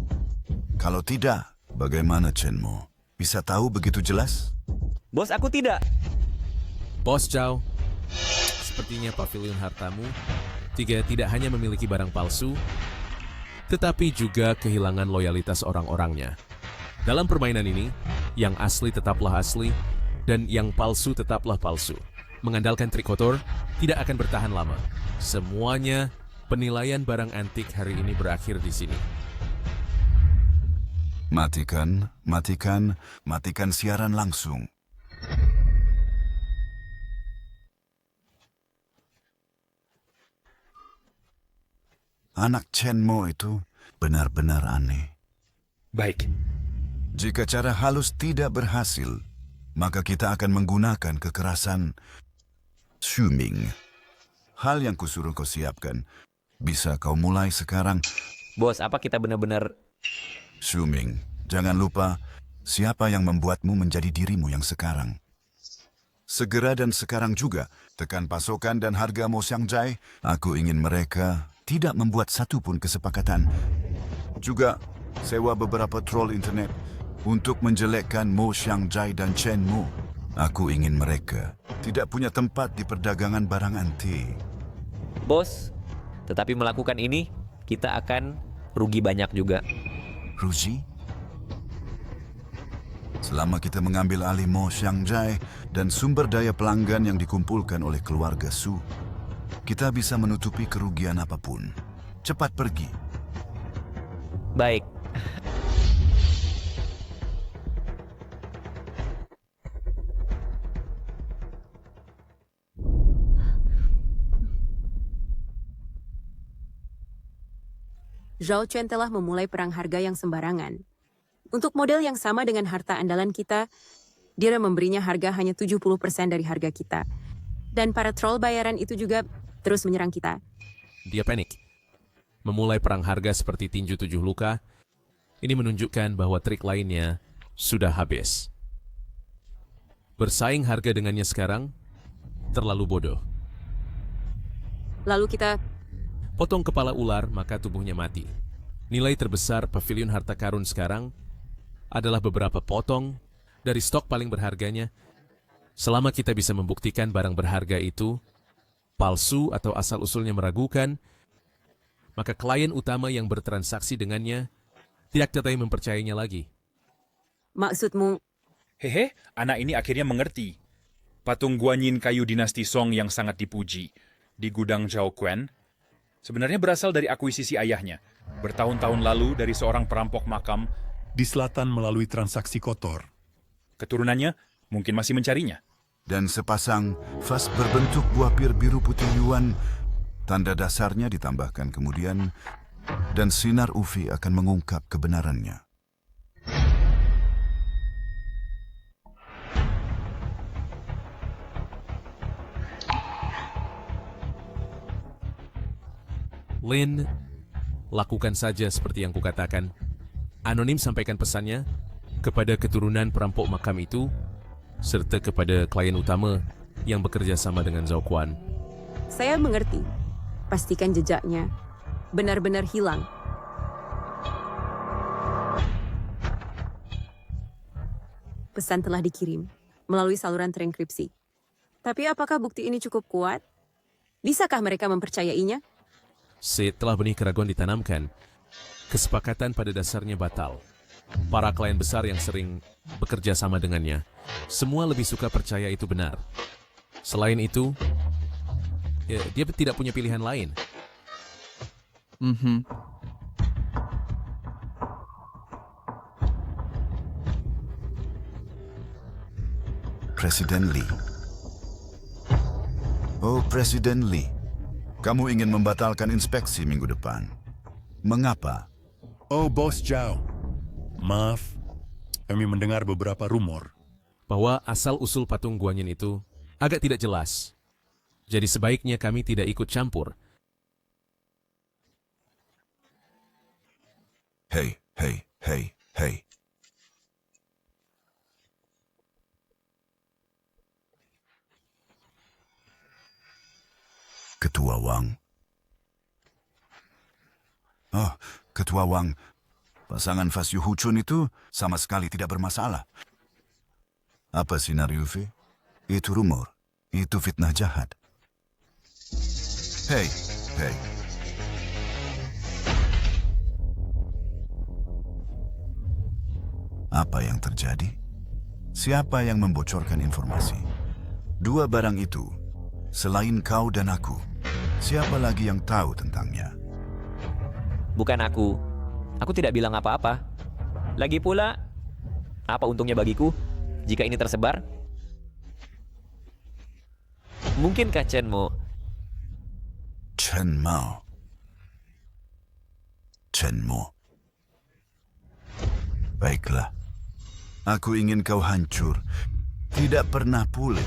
Kalau tidak, bagaimana Chen Mo? Bisa tahu begitu jelas? Bos, aku tidak. Bos Zhao, sepertinya pavilion hartamu tidak hanya memiliki barang palsu, tetapi juga kehilangan loyalitas orang-orangnya. Dalam permainan ini, yang asli tetaplah asli, dan yang palsu tetaplah palsu. Mengandalkan trik kotor, tidak akan bertahan lama. Semuanya, penilaian barang antik hari ini berakhir di sini. Matikan siaran langsung. anak Chen Mo itu benar-benar aneh. Baik. Jika cara halus tidak berhasil, maka kita akan menggunakan kekerasan Shuming. Hal yang kusuruh kau siapkan, bisa kau mulai sekarang. Bos, apa kita benar-benar... Shuming, jangan lupa siapa yang membuatmu menjadi dirimu yang sekarang. Segera dan sekarang juga, tekan pasokan dan harga Mo Xiangjai. Aku ingin mereka tidak membuat satu pun kesepakatan. Juga sewa beberapa troll internet untuk menjelekkan Mo Xiangjai dan Chen Mo. Aku ingin mereka tidak punya tempat di perdagangan barang antik. Bos, tetapi melakukan ini, kita akan rugi banyak juga. Rugi? Selama kita mengambil alih Mo Xiangjai dan sumber daya pelanggan yang dikumpulkan oleh keluarga Su, kita bisa menutupi kerugian apapun. Cepat pergi. Baik. Zhao Chen telah memulai perang harga yang sembarangan. Untuk model yang sama dengan harta andalan kita, dia memberinya harga hanya 70% dari harga kita. Dan para troll bayaran itu juga terus menyerang kita. Dia panik. Memulai perang harga seperti tinju 7 luka, ini menunjukkan bahwa trik lainnya sudah habis. Bersaing harga dengannya sekarang terlalu bodoh. Lalu kita potong kepala ular, maka tubuhnya mati. Nilai terbesar pavilion harta karun sekarang adalah beberapa potong dari stok paling berharganya. Selama kita bisa membuktikan barang berharga itu palsu atau asal-usulnya meragukan, maka klien utama yang bertransaksi dengannya tidak dapat mempercayainya lagi. Maksudmu? Hehe, anak ini akhirnya mengerti. Patung Guanyin kayu dinasti Song yang sangat dipuji di gudang Zhao Quan sebenarnya berasal dari akuisisi ayahnya. Bertahun-tahun lalu dari seorang perampok makam di selatan melalui transaksi kotor. Keturunannya mungkin masih mencarinya. Dan sepasang vas berbentuk buah pir biru putih yuan, tanda dasarnya ditambahkan kemudian, dan sinar UV akan mengungkap kebenarannya. Lin, lakukan saja seperti yang kukatakan. Anonim sampaikan pesannya kepada keturunan perampok makam itu, serta kepada klien utama yang bekerja sama dengan Zhao Quan. Saya mengerti. Pastikan jejaknya benar-benar hilang. Pesan telah dikirim melalui saluran terenkripsi. Tapi apakah bukti ini cukup kuat? Bisakah mereka mempercayainya? Setelah benih keraguan ditanamkan, kesepakatan pada dasarnya batal. Para klien besar yang sering bekerja sama dengannya, semua lebih suka percaya itu benar. Selain itu, dia tidak punya pilihan lain. Presiden Li. Oh, Presiden Li. Kamu ingin membatalkan inspeksi minggu depan. Mengapa? Oh, Bos Zhao. Maaf, kami mendengar beberapa rumor bahwa asal-usul patung Guanyin itu agak tidak jelas. Jadi sebaiknya kami tidak ikut campur. Hei. Ketua Wang. Oh, Ketua Wang. Pasangan Fas Yu Huchun itu sama sekali tidak bermasalah. Apa sinar UV? Itu rumor. Itu fitnah jahat. Hei. Apa yang terjadi? Siapa yang membocorkan informasi? Dua barang itu, selain kau dan aku, siapa lagi yang tahu tentangnya? Bukan aku. Aku tidak bilang apa-apa. Lagi pula, apa untungnya bagiku jika ini tersebar? Mungkinkah Chen Mo? Chen Mao. Chen Mo. Baiklah. Aku ingin kau hancur. Tidak pernah pulih.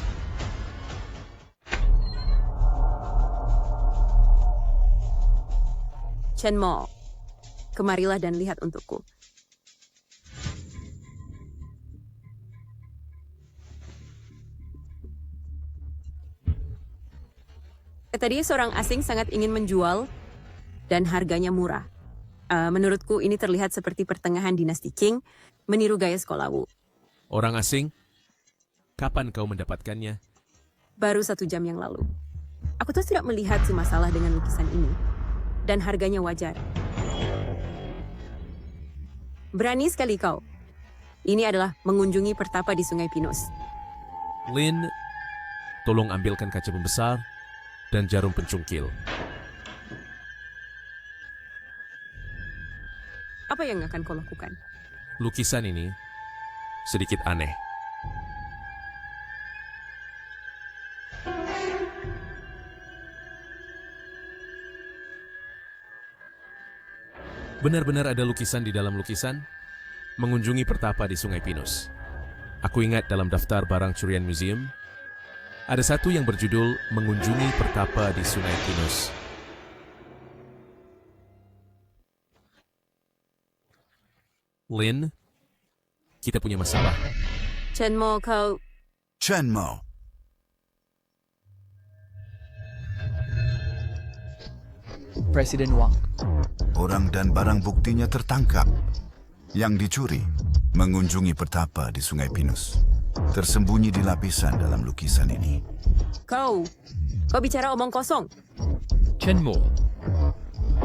Chen Mo, kemarilah dan lihat untukku. Tadi seorang asing sangat ingin menjual dan harganya murah. Menurutku ini terlihat seperti pertengahan dinasti Qing meniru gaya sekolah Wu. Orang asing? Kapan kau mendapatkannya? Baru 1 jam yang lalu. Aku tuh tidak melihat masalah dengan lukisan ini. Dan harganya wajar. Berani sekali kau. Ini adalah mengunjungi pertapa di Sungai Pinus. Lin, tolong ambilkan kaca pembesar dan jarum pencungkil. Apa yang akan kau lakukan? Lukisan ini sedikit aneh. Benar-benar ada lukisan di dalam lukisan, mengunjungi pertapa di Sungai Pinus. Aku ingat dalam daftar barang curian museum, ada satu yang berjudul mengunjungi pertapa di Sungai Pinus. Lin, kita punya masalah. Chen Mo, kau... Chen Mo. Presiden Wang. Orang dan barang buktinya tertangkap. Yang dicuri mengunjungi pertapa di Sungai Pinus. Tersembunyi di lapisan dalam lukisan ini. Kau bicara omong kosong. Chen Mo,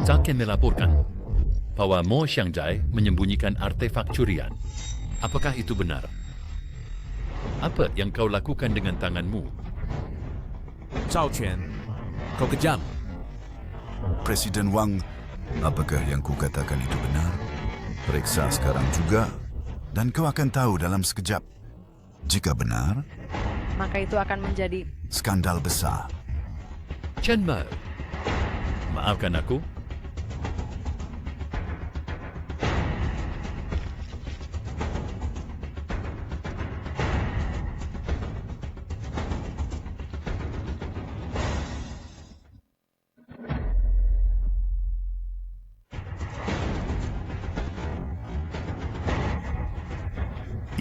Zaken melaporkan bahwa Mo Xiangjai menyembunyikan artefak curian. Apakah itu benar? Apa yang kau lakukan dengan tanganmu? Zhao Quan, kau kejam. Presiden Wang, apakah yang kukatakan itu benar? Periksa sekarang juga, dan kau akan tahu dalam sekejap. Jika benar, maka itu akan menjadi skandal besar. Chen Mo, maafkan aku.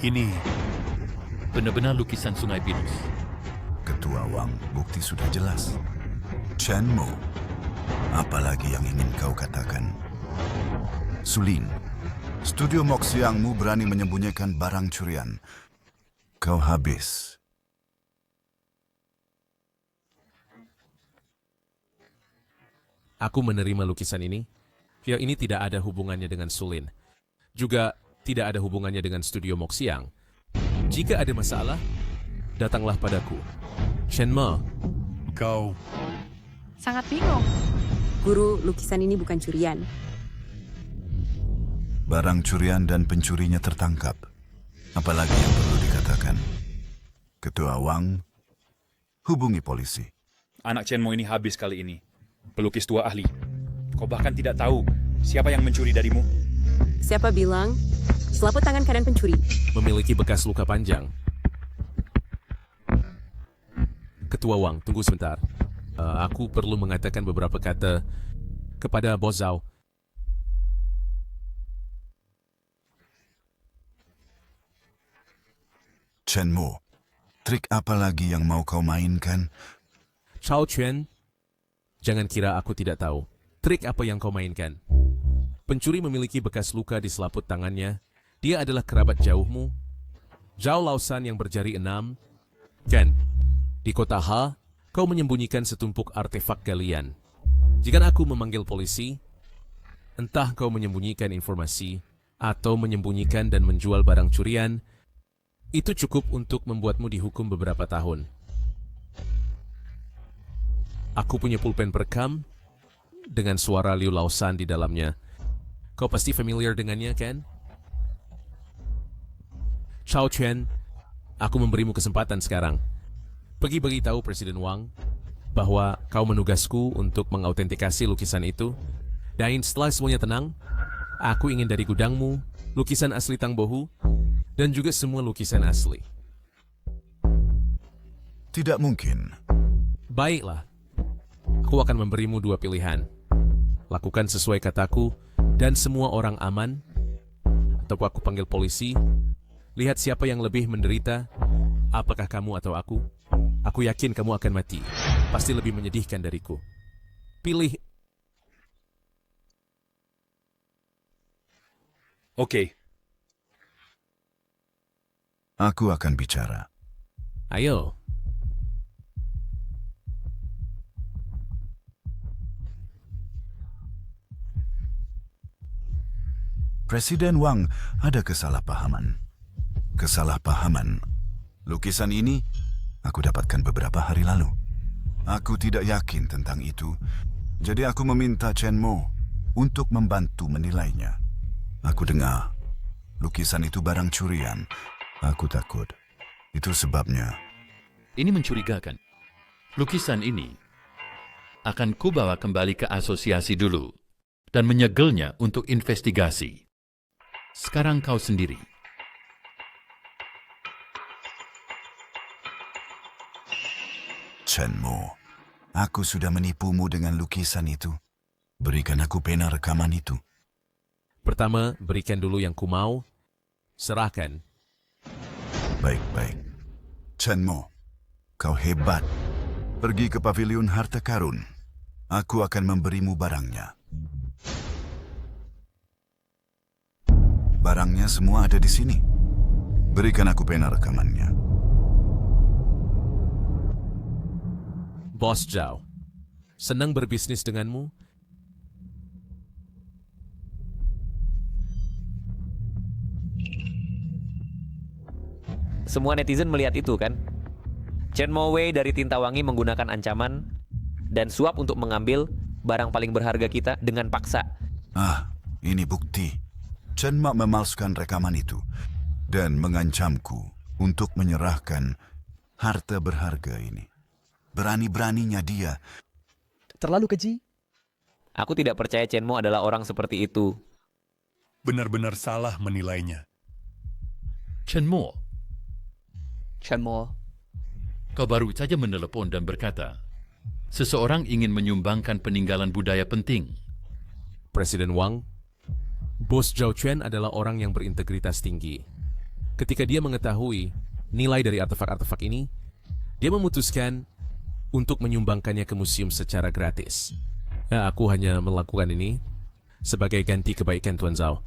Ini benar-benar lukisan Sungai Pinus. Ketua Wang, bukti sudah jelas. Chen Mo, apalagi yang ingin kau katakan? Sulin, studio Moxiangmu berani menyembunyikan barang curian. Kau habis. Aku menerima lukisan ini. Ya, ini tidak ada hubungannya dengan Sulin. Juga tidak ada hubungannya dengan studio Moxiang. Jika ada masalah, datanglah padaku. Chen Mo. Kau sangat bingung. Guru, lukisan ini bukan curian. Barang curian dan pencurinya tertangkap. Apalagi yang perlu dikatakan? Ketua Wang, hubungi polisi. Anak Chen Mo ini habis kali ini. Pelukis tua ahli. Kau bahkan tidak tahu siapa yang mencuri darimu. Siapa bilang? Selaput tangan kanan pencuri. Memiliki bekas luka panjang. Ketua Wang, tunggu sebentar. Aku perlu mengatakan beberapa kata kepada Bos Zhao. Chen Mo, trik apa lagi yang mau kau mainkan? Zhao Quan, jangan kira aku tidak tahu. Trik apa yang kau mainkan? Pencuri memiliki bekas luka di selaput tangannya. Dia adalah kerabat jauhmu. Zhao Laosan yang berjari 6. Kan, di kota Ha, kau menyembunyikan setumpuk artefak galian. Jika aku memanggil polisi, entah kau menyembunyikan informasi atau menyembunyikan dan menjual barang curian, itu cukup untuk membuatmu dihukum beberapa tahun. Aku punya pulpen perekam dengan suara Liu Laosan di dalamnya. Kau pasti familiar dengannya, kan? Zhao Quan, aku memberimu kesempatan sekarang. Pergi beritahu Presiden Wang bahwa kau menugasku untuk mengautentikasi lukisan itu Dan setelah semuanya tenang, aku ingin dari gudangmu, lukisan asli Tang Bohu, dan juga semua lukisan asli. Tidak mungkin. Baiklah, aku akan memberimu dua pilihan. Lakukan sesuai kataku, dan semua orang aman, atau aku panggil polisi, lihat siapa yang lebih menderita, apakah kamu atau aku. Aku yakin kamu akan mati, pasti lebih menyedihkan dariku. Pilih. Oke. Aku akan bicara. Ayo. Presiden Wang ada kesalahpahaman. Lukisan ini aku dapatkan beberapa hari lalu. Aku tidak yakin tentang itu, jadi aku meminta Chen Mo untuk membantu menilainya. Aku dengar lukisan itu barang curian. Aku takut. Itu sebabnya. Ini mencurigakan. Lukisan ini akan kubawa kembali ke asosiasi dulu dan menyegelnya untuk investigasi. Sekarang kau sendiri. Chen Mo, aku sudah menipumu dengan lukisan itu. Berikan aku pena rekaman itu. Pertama, berikan dulu yang ku mau. Serahkan. Baik-baik. Chen Mo, kau hebat. Pergi ke pavilion harta karun. Aku akan memberimu barangnya. Barangnya semua ada di sini. Berikan aku pena rekamannya. Bos Zhao, senang berbisnis denganmu. Semua netizen melihat itu kan? Chen Mo Wei dari Tinta Wangi menggunakan ancaman dan suap untuk mengambil barang paling berharga kita dengan paksa. Ah, ini bukti. Chen Mo memalsukan rekaman itu dan mengancamku untuk menyerahkan harta berharga ini. Berani-beraninya dia. Terlalu keji. Aku tidak percaya Chen Mo adalah orang seperti itu. Benar-benar salah menilainya. Chen Mo, Kau baru saja menelepon dan berkata, seseorang ingin menyumbangkan peninggalan budaya penting. Presiden Wang, Bos Zhao Chuan adalah orang yang berintegritas tinggi. Ketika dia mengetahui nilai dari artefak-artefak ini, dia memutuskan untuk menyumbangkannya ke museum secara gratis. Ya, aku hanya melakukan ini sebagai ganti kebaikan Tuan Zhao.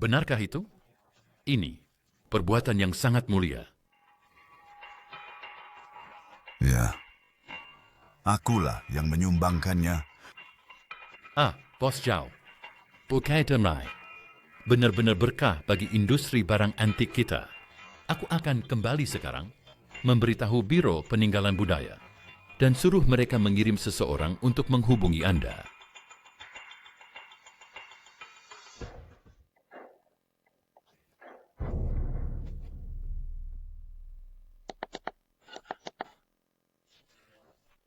Benarkah itu? Ini perbuatan yang sangat mulia. Ya, akulah yang menyumbangkannya. Ah, Bos Zhao, Bukai Denai, benar-benar berkah bagi industri barang antik kita. Aku akan kembali sekarang, memberitahu Biro Peninggalan Budaya, dan suruh mereka mengirim seseorang untuk menghubungi Anda.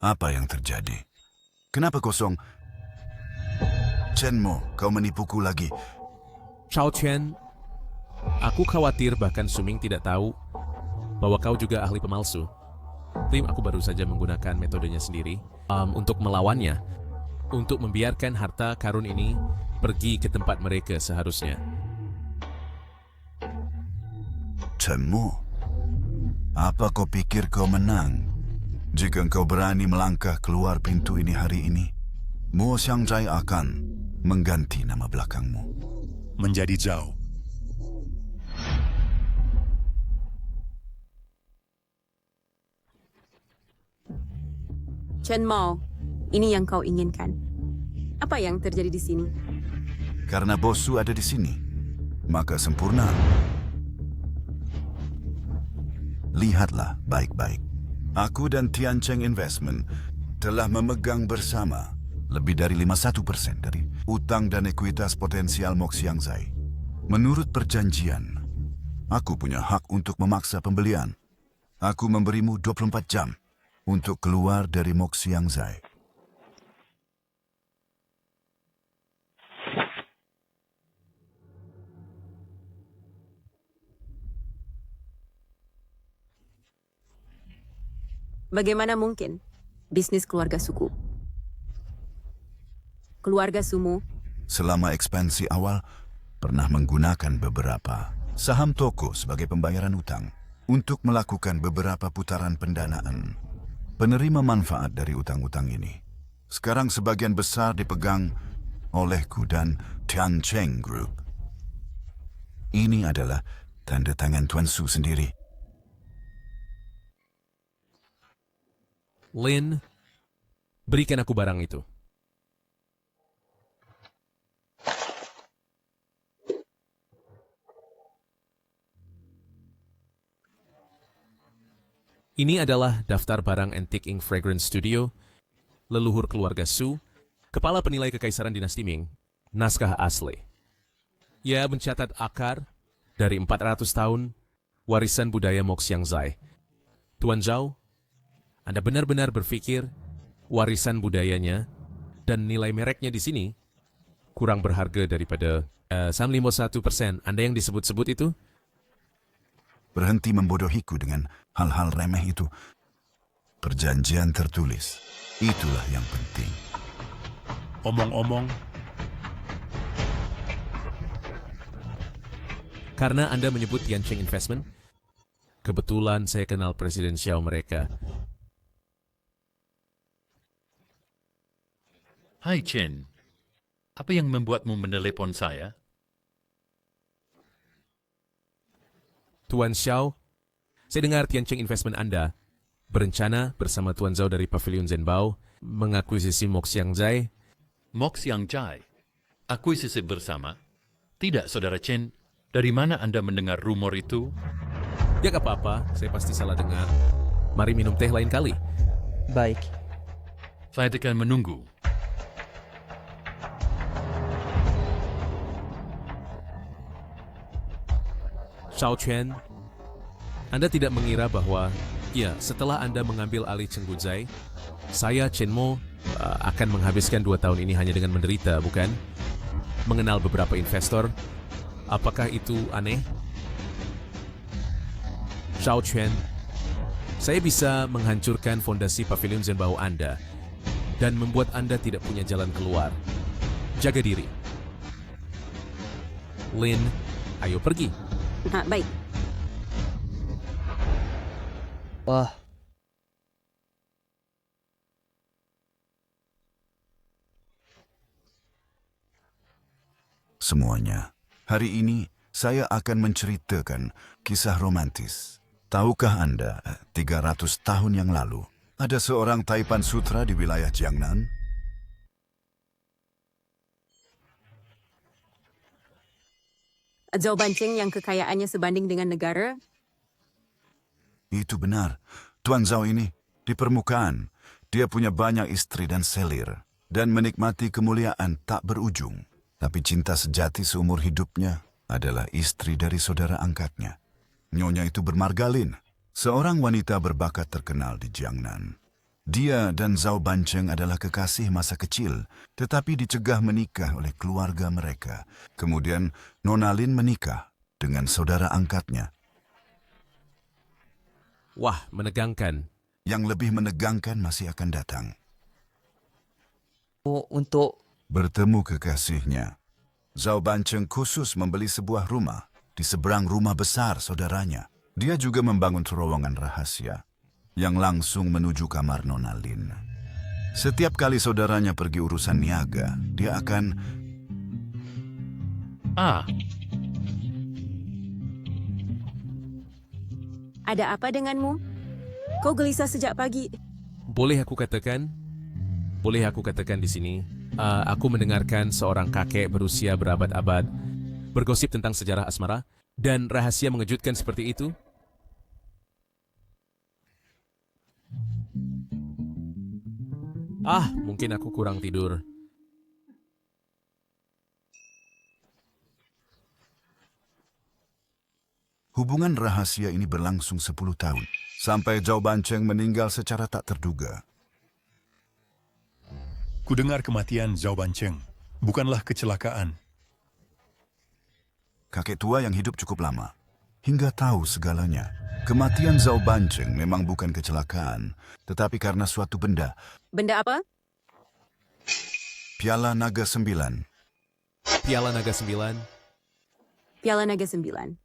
Apa yang terjadi? Kenapa kosong? Chen Mo, kau menipuku lagi. Zhao Chuan, aku khawatir bahkan Suming tidak tahu bahwa kau juga ahli pemalsu. Tim, aku baru saja menggunakan metodenya sendiri untuk melawannya, untuk membiarkan harta karun ini pergi ke tempat mereka seharusnya. Chen Mo, apa kau pikir kau menang? Jika engkau berani melangkah keluar pintu ini hari ini, Mo Xiangzai akan mengganti nama belakangmu. Menjadi Zhao. Chen Mo, ini yang kau inginkan. Apa yang terjadi di sini? Karena bossu ada di sini, maka sempurna. Lihatlah baik-baik. Aku dan Tiancheng Investment telah memegang bersama lebih dari 51% dari utang dan ekuitas potensial Mo Xiangzai. Menurut perjanjian, aku punya hak untuk memaksa pembelian. Aku memberimu 24 jam. untuk keluar dari Moxiangzai. Bagaimana mungkin bisnis keluarga suku? Keluarga Sumu Selama ekspansi awal, pernah menggunakan beberapa saham toko sebagai pembayaran utang untuk melakukan beberapa putaran pendanaan. Penerima manfaat dari utang-utang ini sekarang sebagian besar dipegang olehku dan Tiancheng Group. Ini adalah tanda tangan Tuan Su sendiri. Lin, berikan aku barang itu. Ini adalah daftar barang Antique Ink Fragrance Studio, leluhur keluarga Su, kepala penilai kekaisaran dinasti Ming, naskah asli. Ia mencatat akar dari 400 tahun warisan budaya Moxiangzai. Tuan Zhao, Anda benar-benar berpikir warisan budayanya dan nilai mereknya di sini kurang berharga daripada 51% Anda yang disebut-sebut itu? Berhenti membodohiku dengan hal-hal remeh itu. Perjanjian tertulis, itulah yang penting. Omong-omong, karena Anda menyebut Tiancheng Investment, kebetulan saya kenal Presiden Xiao mereka. Hai Chen, apa yang membuatmu menelepon saya? Tuan Xiao, saya dengar Tiancheng Investment Anda berencana bersama Tuan Zhao dari Pavilion Zhenbao mengakuisisi Moxiangzai. Moxiangzai? Akuisisi bersama? Tidak, Saudara Chen. Dari mana Anda mendengar rumor itu? Ya gak apa-apa, saya pasti salah dengar. Mari minum teh lain kali. Baik. Saya akan menunggu. Xiao Quan, Anda tidak mengira bahwa, ya, setelah Anda mengambil alih Chengguzai, saya, Chen Mo, akan menghabiskan 2 tahun ini hanya dengan menderita, bukan? Mengenal beberapa investor, apakah itu aneh? Xiao Quan, saya bisa menghancurkan fondasi Pavilion Zhenbao Anda dan membuat Anda tidak punya jalan keluar. Jaga diri. Lin, ayo pergi. Baik. Wah, Semuanya. Hari ini saya akan menceritakan kisah romantis. Tahukah Anda, 300 tahun yang lalu, ada seorang Taipan Sutra di wilayah Jiangnan? Zhao Bancheng yang kekayaannya sebanding dengan negara? Itu benar. Tuan Zhao ini, di permukaan, dia punya banyak istri dan selir, dan menikmati kemuliaan tak berujung. Tapi cinta sejati seumur hidupnya adalah istri dari saudara angkatnya. Nyonya itu bermargalin, seorang wanita berbakat terkenal di Jiangnan. Dia dan Zhao Bancheng adalah kekasih masa kecil, tetapi dicegah menikah oleh keluarga mereka. Kemudian Nona Lin menikah dengan saudara angkatnya. Wah, menegangkan. Yang lebih menegangkan masih akan datang. untuk Bertemu kekasihnya, Zhao Bancheng khusus membeli sebuah rumah di seberang rumah besar saudaranya. Dia juga membangun terowongan rahasia yang langsung menuju kamar Nona Lin. Setiap kali saudaranya pergi urusan niaga, dia akan... Ada apa denganmu? Kau gelisah sejak pagi. Boleh aku katakan di sini, aku mendengarkan seorang kakek berusia berabad-abad bergosip tentang sejarah asmara dan rahasia mengejutkan seperti itu. Mungkin aku kurang tidur. Hubungan rahasia ini berlangsung 10 tahun. sampai Zhao Bancheng meninggal secara tak terduga. Kudengar kematian Zhao Bancheng bukanlah kecelakaan. Kakek tua yang hidup cukup lama, hingga tahu segalanya. Kematian Zhao Bancheng memang bukan kecelakaan, tetapi karena suatu benda. Benda apa? Piala Naga 9. Piala Naga 9. Piala Naga 9.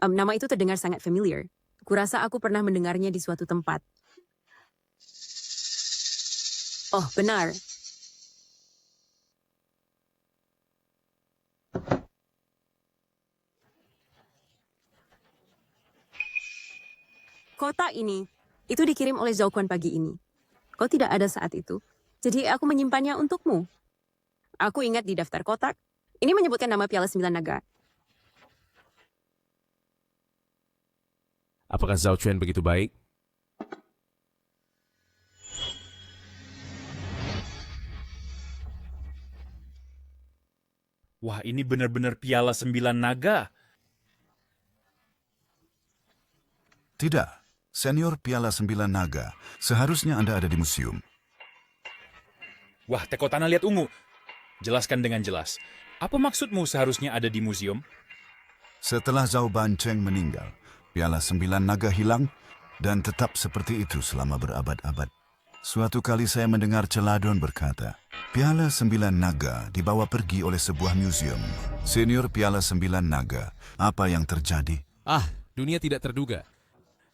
Nama itu terdengar sangat familiar. Kurasa aku pernah mendengarnya di suatu tempat. Oh, benar. Kotak ini, itu dikirim oleh Zhao Quan pagi ini. Kau tidak ada saat itu, jadi aku menyimpannya untukmu. Aku ingat di daftar kotak, ini menyebutkan nama Piala 9 Naga. Apakah Zhao Quan begitu baik? Wah, ini benar-benar Piala 9 Naga. Tidak, senior Piala 9 Naga. Seharusnya Anda ada di museum. Wah, Teko Tanah lihat ungu. Jelaskan dengan jelas. Apa maksudmu seharusnya ada di museum? Setelah Zhao Bancheng meninggal, Piala 9 Naga hilang dan tetap seperti itu selama berabad-abad. Suatu kali saya mendengar Celadon berkata, Piala 9 Naga dibawa pergi oleh sebuah museum. Senior Piala 9 Naga, apa yang terjadi? Dunia tidak terduga.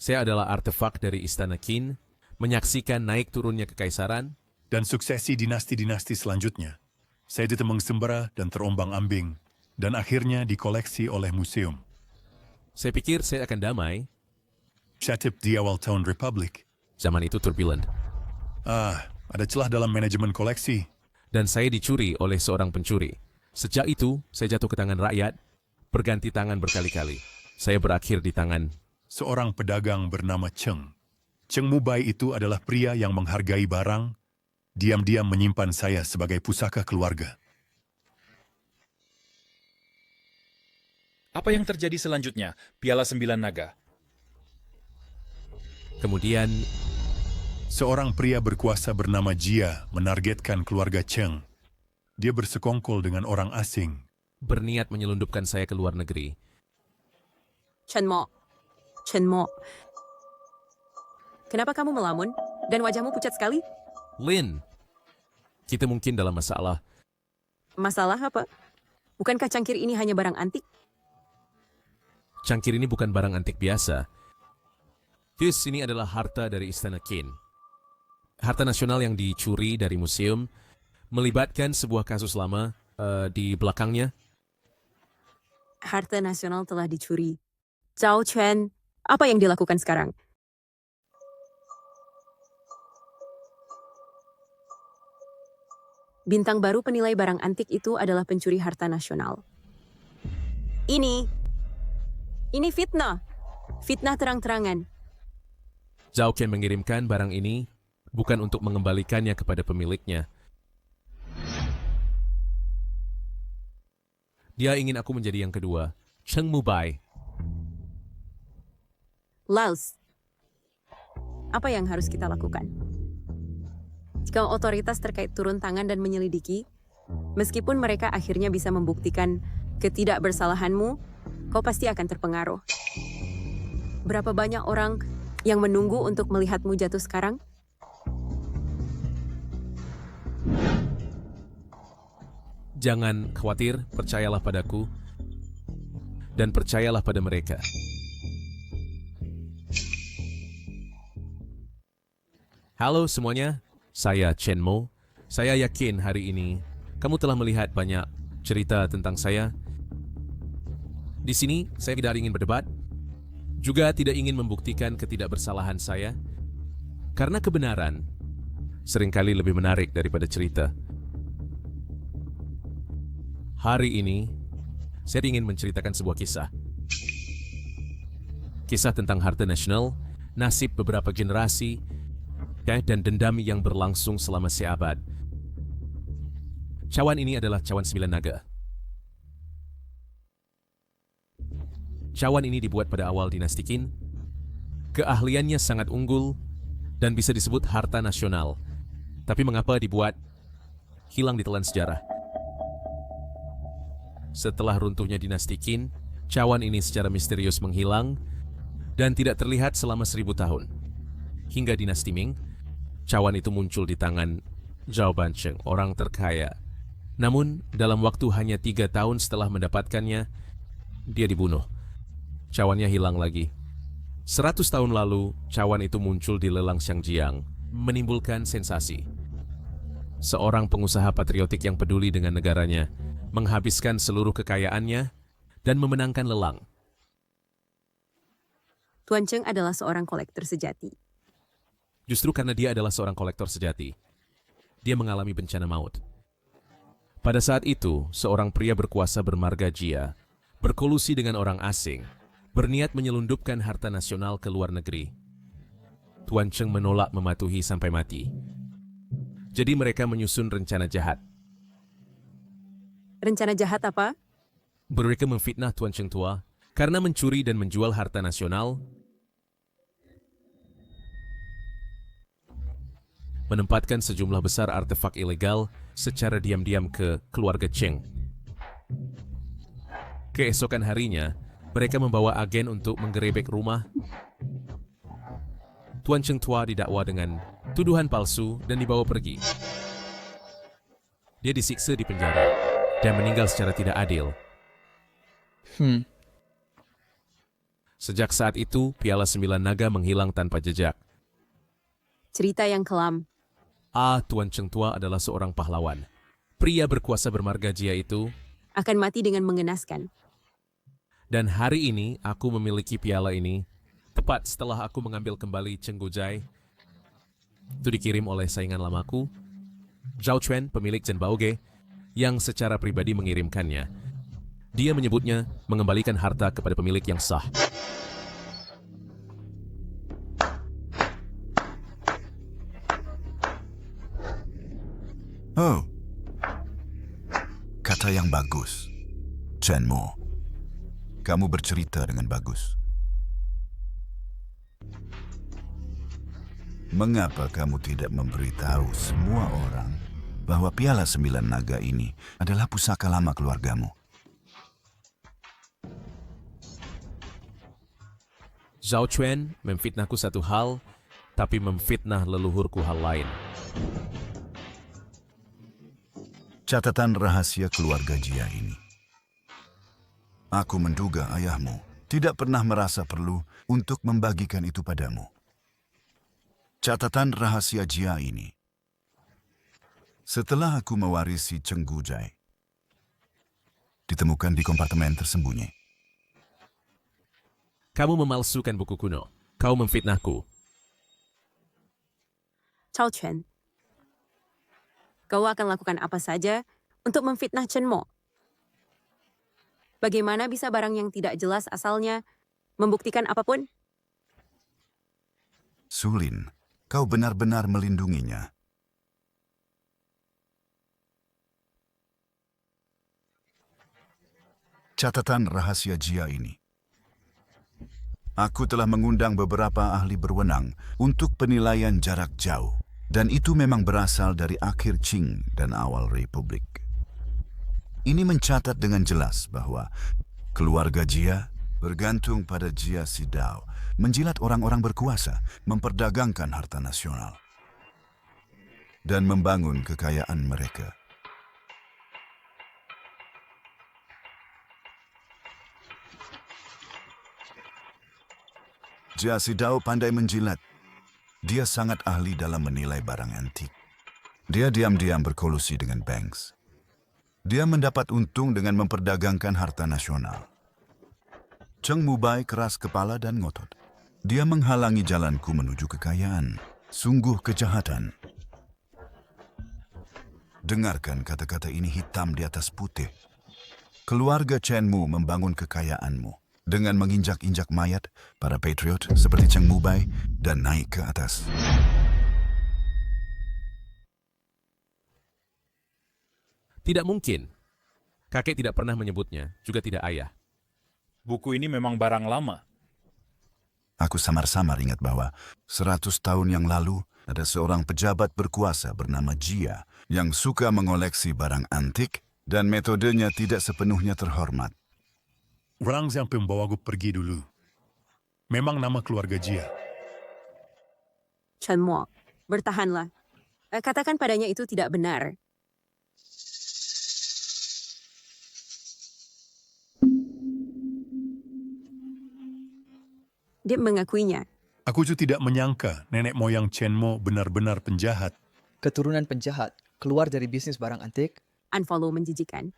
Saya adalah artefak dari Istana Qin, menyaksikan naik turunnya kekaisaran, dan suksesi dinasti-dinasti selanjutnya. Saya ditemung sembara dan terombang-ambing, dan akhirnya dikoleksi oleh museum. Saya pikir saya akan damai. Shatip di awal tahun Republik. Zaman itu turbulent. Ada celah dalam manajemen koleksi. Dan saya dicuri oleh seorang pencuri. Sejak itu, saya jatuh ke tangan rakyat, berganti tangan berkali-kali. Saya berakhir di tangan seorang pedagang bernama Cheng. Cheng Mubai itu adalah pria yang menghargai barang, diam-diam menyimpan saya sebagai pusaka keluarga. Apa yang terjadi selanjutnya, Piala 9 Naga? Kemudian, seorang pria berkuasa bernama Jia menargetkan keluarga Cheng. Dia bersekongkol dengan orang asing. Berniat menyelundupkan saya ke luar negeri. Chen Mo. Kenapa kamu melamun? Dan wajahmu pucat sekali? Lin, kita mungkin dalam masalah. Masalah apa? Bukankah cangkir ini hanya barang antik? Cangkir ini bukan barang antik biasa. Fis, ini adalah harta dari Istana Qin. Harta nasional yang dicuri dari museum, melibatkan sebuah kasus lama di belakangnya. Harta nasional telah dicuri. Zhao Quan, apa yang dilakukan sekarang? Bintang baru penilai barang antik itu adalah pencuri harta nasional. Ini fitnah. Fitnah terang-terangan. Zhao Qian mengirimkan barang ini bukan untuk mengembalikannya kepada pemiliknya. Dia ingin aku menjadi yang kedua, Cheng Mubai. Laos, apa yang harus kita lakukan? Jika otoritas terkait turun tangan dan menyelidiki, meskipun mereka akhirnya bisa membuktikan ketidakbersalahanmu, kau pasti akan terpengaruh. Berapa banyak orang yang menunggu untuk melihatmu jatuh sekarang? Jangan khawatir, percayalah padaku, dan percayalah pada mereka. Halo semuanya, saya Chen Mo. Saya yakin hari ini kamu telah melihat banyak cerita tentang saya. Di sini saya tidak ingin berdebat, juga tidak ingin membuktikan ketidakbersalahan saya, karena kebenaran seringkali lebih menarik daripada cerita. Hari ini, saya ingin menceritakan sebuah kisah. Kisah tentang harta nasional, nasib beberapa generasi, dan dendam yang berlangsung selama seabad. Cawan ini adalah cawan 9 naga. Cawan ini dibuat pada awal dinasti Qin Keahliannya sangat unggul dan bisa disebut harta nasional. Tapi mengapa dibuat hilang ditelan sejarah? Setelah runtuhnya dinasti Qin, cawan ini secara misterius menghilang dan tidak terlihat selama 1000 tahun. Hingga dinasti Ming, cawan itu muncul di tangan Zhao Bancheng, orang terkaya. Namun, dalam waktu hanya 3 tahun setelah mendapatkannya, dia dibunuh. Cawannya hilang lagi. 100 tahun lalu, cawan itu muncul di lelang Xiangjiang, menimbulkan sensasi. Seorang pengusaha patriotik yang peduli dengan negaranya, menghabiskan seluruh kekayaannya, dan memenangkan lelang. Tuan Cheng adalah seorang kolektor sejati. Justru karena dia adalah seorang kolektor sejati, dia mengalami bencana maut. Pada saat itu, seorang pria berkuasa bermarga Jia, berkolusi dengan orang asing, berniat menyelundupkan harta nasional ke luar negeri. Tuan Cheng menolak mematuhi sampai mati. Jadi mereka menyusun rencana jahat. Rencana jahat apa? Mereka memfitnah Tuan Cheng Tua karena mencuri dan menjual harta nasional, menempatkan sejumlah besar artefak ilegal secara diam-diam ke keluarga Cheng. Keesokan harinya, mereka membawa agen untuk menggerebek rumah. Tuan Cheng Tua didakwa dengan tuduhan palsu dan dibawa pergi. Dia disiksa di penjara dan meninggal secara tidak adil. Sejak saat itu, Piala 9 Naga menghilang tanpa jejak. Cerita yang kelam. Tuan Cheng Tua adalah seorang pahlawan. Pria berkuasa bermarga Jia itu Akan mati dengan mengenaskan. Dan hari ini aku memiliki piala ini tepat setelah aku mengambil kembali Cheng Guzhai. Itu dikirim oleh saingan lamaku, Zhao Chuan, pemilik Zhen Baoge, yang secara pribadi mengirimkannya. Dia menyebutnya mengembalikan harta kepada pemilik yang sah. Oh, kata yang bagus, Chen Mo. Kamu bercerita dengan bagus. Mengapa kamu tidak memberitahu semua orang bahwa Piala 9 Naga ini adalah pusaka lama keluargamu? Zhao Chuan memfitnahku satu hal, tapi memfitnah leluhurku hal lain. Catatan rahasia keluarga Jia ini. Aku menduga ayahmu tidak pernah merasa perlu untuk membagikan itu padamu. Catatan rahasia Jia ini. Setelah aku mewarisi Cheng Guzhai, ditemukan di kompartemen tersembunyi. Kamu memalsukan buku kuno. Kau memfitnahku. Zhao Chuan, kau akan lakukan apa saja untuk memfitnah Chen Mo? Bagaimana bisa barang yang tidak jelas asalnya membuktikan apapun? Sulin, kau benar-benar melindunginya. Catatan rahasia Jia ini. Aku telah mengundang beberapa ahli berwenang untuk penilaian jarak jauh. Dan itu memang berasal dari akhir Qing dan awal Republik. Ini mencatat dengan jelas bahwa keluarga Jia bergantung pada Jia Sidao, menjilat orang-orang berkuasa, memperdagangkan harta nasional, dan membangun kekayaan mereka. Jia Sidao pandai menjilat. Dia sangat ahli dalam menilai barang antik. Dia diam-diam berkolusi dengan Banks. Dia mendapat untung dengan memperdagangkan harta nasional. Cheng Mubai keras kepala dan ngotot. Dia menghalangi jalanku menuju kekayaan. Sungguh kejahatan. Dengarkan kata-kata ini hitam di atas putih. Keluarga Chen Mu membangun kekayaanmu dengan menginjak-injak mayat para patriot seperti Cheng Mubai dan naik ke atas. Tidak mungkin. Kakek tidak pernah menyebutnya, juga tidak ayah. Buku ini memang barang lama. Aku samar-samar ingat bahwa 100 tahun yang lalu ada seorang pejabat berkuasa bernama Jia yang suka mengoleksi barang antik dan metodenya tidak sepenuhnya terhormat. Orang yang pembawaku pergi dulu. Memang nama keluarga Jia. Chen Mo, bertahanlah. Katakan padanya itu tidak benar. Dia mengakuinya. Aku juga tidak menyangka nenek moyang Chen Mo benar-benar penjahat. Keturunan penjahat keluar dari bisnis barang antik. Unfollow menjijikan.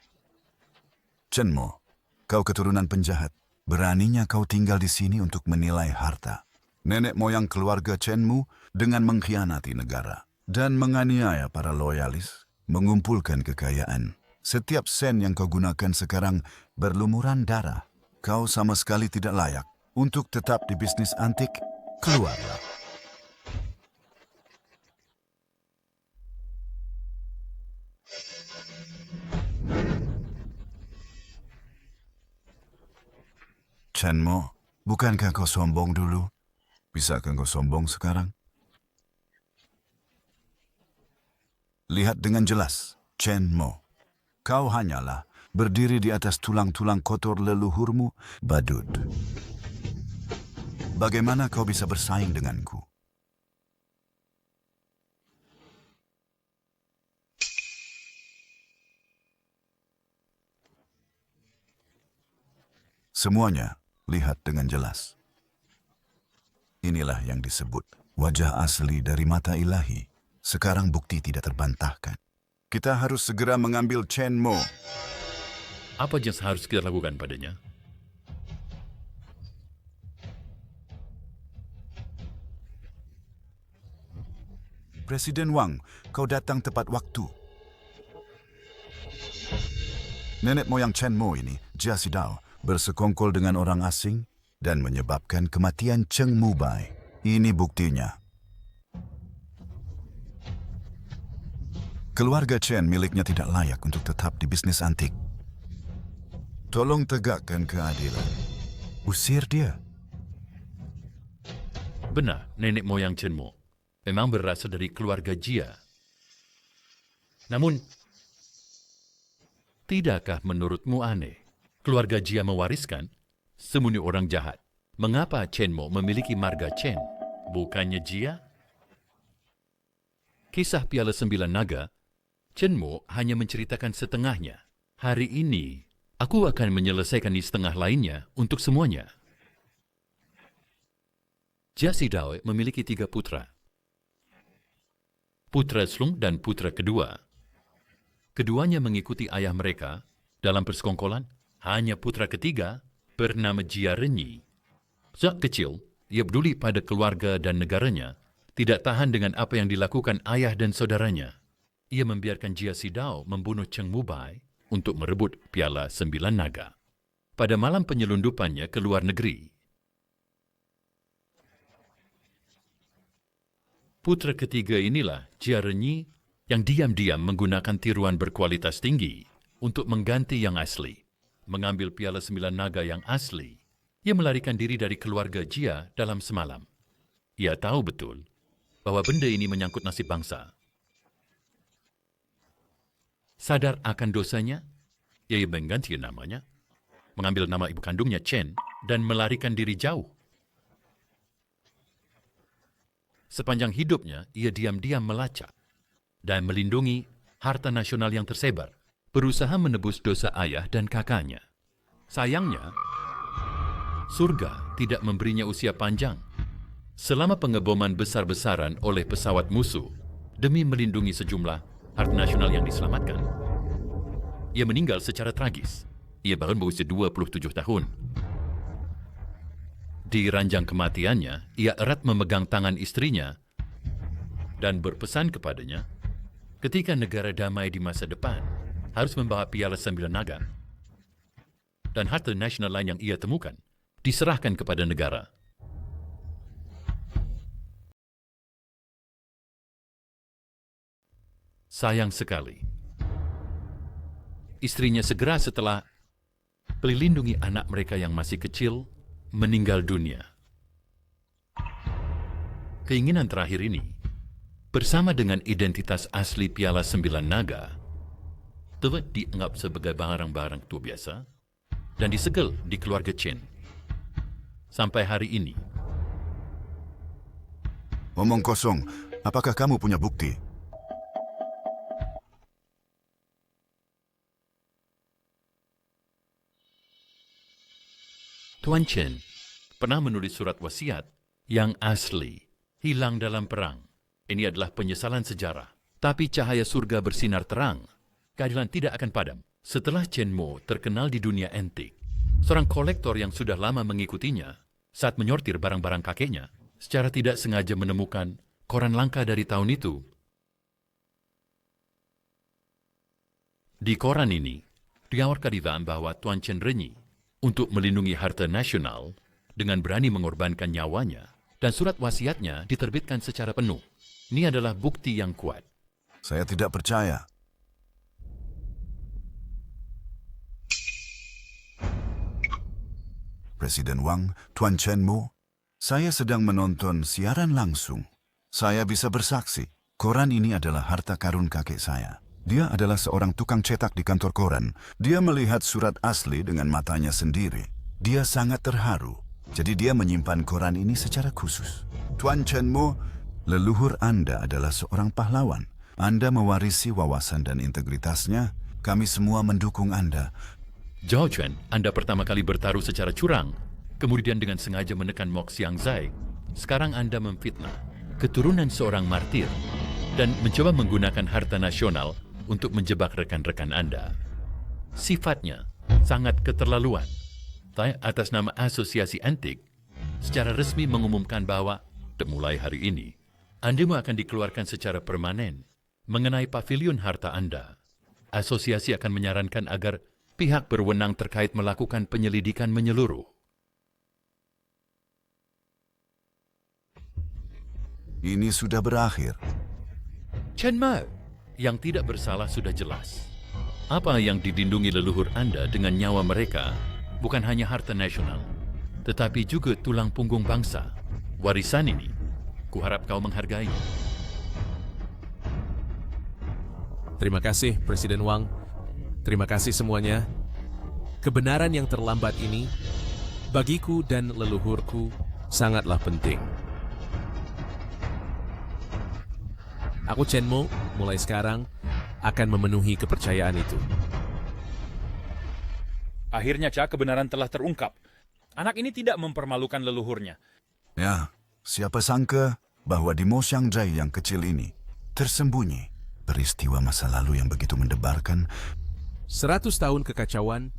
Chen Mo, kau keturunan penjahat. Beraninya kau tinggal di sini untuk menilai harta. Nenek moyang keluarga Chen Mu dengan mengkhianati negara dan menganiaya para loyalis, mengumpulkan kekayaan. Setiap sen yang kau gunakan sekarang berlumuran darah. Kau sama sekali tidak layak untuk tetap di bisnis antik. Keluarlah. Chen Mo, bukankah kau sombong dulu? Bisakah kau sombong sekarang? Lihat dengan jelas, Chen Mo. Kau hanyalah berdiri di atas tulang-tulang kotor leluhurmu, badut. Bagaimana kau bisa bersaing denganku? Semuanya lihat dengan jelas. Inilah yang disebut wajah asli dari mata ilahi. Sekarang bukti tidak terbantahkan. Kita harus segera mengambil Chen Mo. Apa yang harus kita lakukan padanya? Presiden Wang, kau datang tepat waktu. Nenek moyang Chen Mo ini, Jia Sidao, bersekongkol dengan orang asing dan menyebabkan kematian Cheng Mubai. Ini buktinya. Keluarga Chen miliknya tidak layak untuk tetap di bisnis antik. Tolong tegakkan keadilan. Usir dia. Benar, nenek moyang Chen Mo memang berasal dari keluarga Jia. Namun, tidakkah menurutmu aneh? Keluarga Jia mewariskan semua orang jahat. Mengapa Chen Mo memiliki marga Chen, bukannya Jia? Kisah Piala Sembilan Naga, Chen Mo hanya menceritakan setengahnya. Hari ini, aku akan menyelesaikan di setengah lainnya untuk semuanya. Jia Sidao memiliki 3 putra. Putra sulung dan putra kedua. Keduanya mengikuti ayah mereka dalam persekongkolan. Hanya putra ketiga bernama Jia Renyi. Sejak kecil, ia peduli pada keluarga dan negaranya, tidak tahan dengan apa yang dilakukan ayah dan saudaranya. Ia membiarkan Jia Sidao membunuh Cheng Mubai untuk merebut Piala Sembilan Naga. Pada malam penyelundupannya ke luar negeri, putra ketiga inilah Jia Renyi yang diam-diam menggunakan tiruan berkualitas tinggi untuk mengganti yang asli. Mengambil Piala Sembilan Naga yang asli, ia melarikan diri dari keluarga Jia dalam semalam. Ia tahu betul bahwa benda ini menyangkut nasib bangsa. Sadar akan dosanya, ia mengganti namanya, mengambil nama ibu kandungnya Chen, dan melarikan diri jauh. Sepanjang hidupnya, ia diam-diam melacak dan melindungi harta nasional yang tersebar, berusaha menebus dosa ayah dan kakaknya. Sayangnya, surga tidak memberinya usia panjang. Selama pengeboman besar-besaran oleh pesawat musuh demi melindungi sejumlah harta nasional yang diselamatkan, ia meninggal secara tragis. Ia baru berusia 27 tahun. Di ranjang kematiannya, ia erat memegang tangan istrinya dan berpesan kepadanya, ketika negara damai di masa depan, harus membawa Piala Sembilan Naga dan harta nasional lain yang ia temukan diserahkan kepada negara. Sayang sekali, istrinya segera setelah melindungi anak mereka yang masih kecil meninggal dunia. keinginan terakhir ini, bersama dengan identitas asli Piala Sembilan Naga, telah dianggap sebagai barang-barang tua biasa dan disegel di keluarga Chen. Sampai hari ini. Omong kosong, apakah kamu punya bukti? Tuan Chen pernah menulis surat wasiat yang asli, hilang dalam perang. Ini adalah penyesalan sejarah. Tapi cahaya surga bersinar terang. Keadilan tidak akan padam. Setelah Chen Mo terkenal di dunia antik, seorang kolektor yang sudah lama mengikutinya, saat menyortir barang-barang kakeknya, secara tidak sengaja menemukan koran langka dari tahun itu. Di koran ini, diawarkan bahwa Tuan Chen Renyi untuk melindungi harta nasional dengan berani mengorbankan nyawanya, dan surat wasiatnya diterbitkan secara penuh. Ini adalah bukti yang kuat. Saya tidak percaya. Presiden Wang, Tuan Chen Mo, saya sedang menonton siaran langsung. Saya bisa bersaksi, koran ini adalah harta karun kakek saya. Dia adalah seorang tukang cetak di kantor koran. Dia melihat surat asli dengan matanya sendiri. Dia sangat terharu. Jadi dia menyimpan koran ini secara khusus. Tuan Chen Mo, leluhur Anda adalah seorang pahlawan. Anda mewarisi wawasan dan integritasnya. Kami semua mendukung Anda. Zhao Chuan, Anda pertama kali bertaruh secara curang, kemudian dengan sengaja menekan Mok Xiang Zai. Sekarang Anda memfitnah keturunan seorang martir dan mencoba menggunakan harta nasional untuk menjebak rekan-rekan Anda. Sifatnya sangat keterlaluan. Atas nama Asosiasi Antik, secara resmi mengumumkan bahwa mulai hari ini, Anda akan dikeluarkan secara permanen mengenai pavilion harta Anda. Asosiasi akan menyarankan agar pihak berwenang terkait melakukan penyelidikan menyeluruh. Ini sudah berakhir. Chen Mo, yang tidak bersalah sudah jelas. Apa yang dilindungi leluhur Anda dengan nyawa mereka bukan hanya harta nasional, tetapi juga tulang punggung bangsa. Warisan ini, kuharap kau menghargai. Terima kasih, Presiden Wang. Terima kasih semuanya. Kebenaran yang terlambat ini, bagiku dan leluhurku, sangatlah penting. Aku Chen Mo, mulai sekarang, akan memenuhi kepercayaan itu. Akhirnya, Cha, kebenaran telah terungkap. Anak ini tidak mempermalukan leluhurnya. Ya, siapa sangka bahwa di Mo Xiangjai yang kecil ini tersembunyi peristiwa masa lalu yang begitu mendebarkan. 100 tahun kekacauan,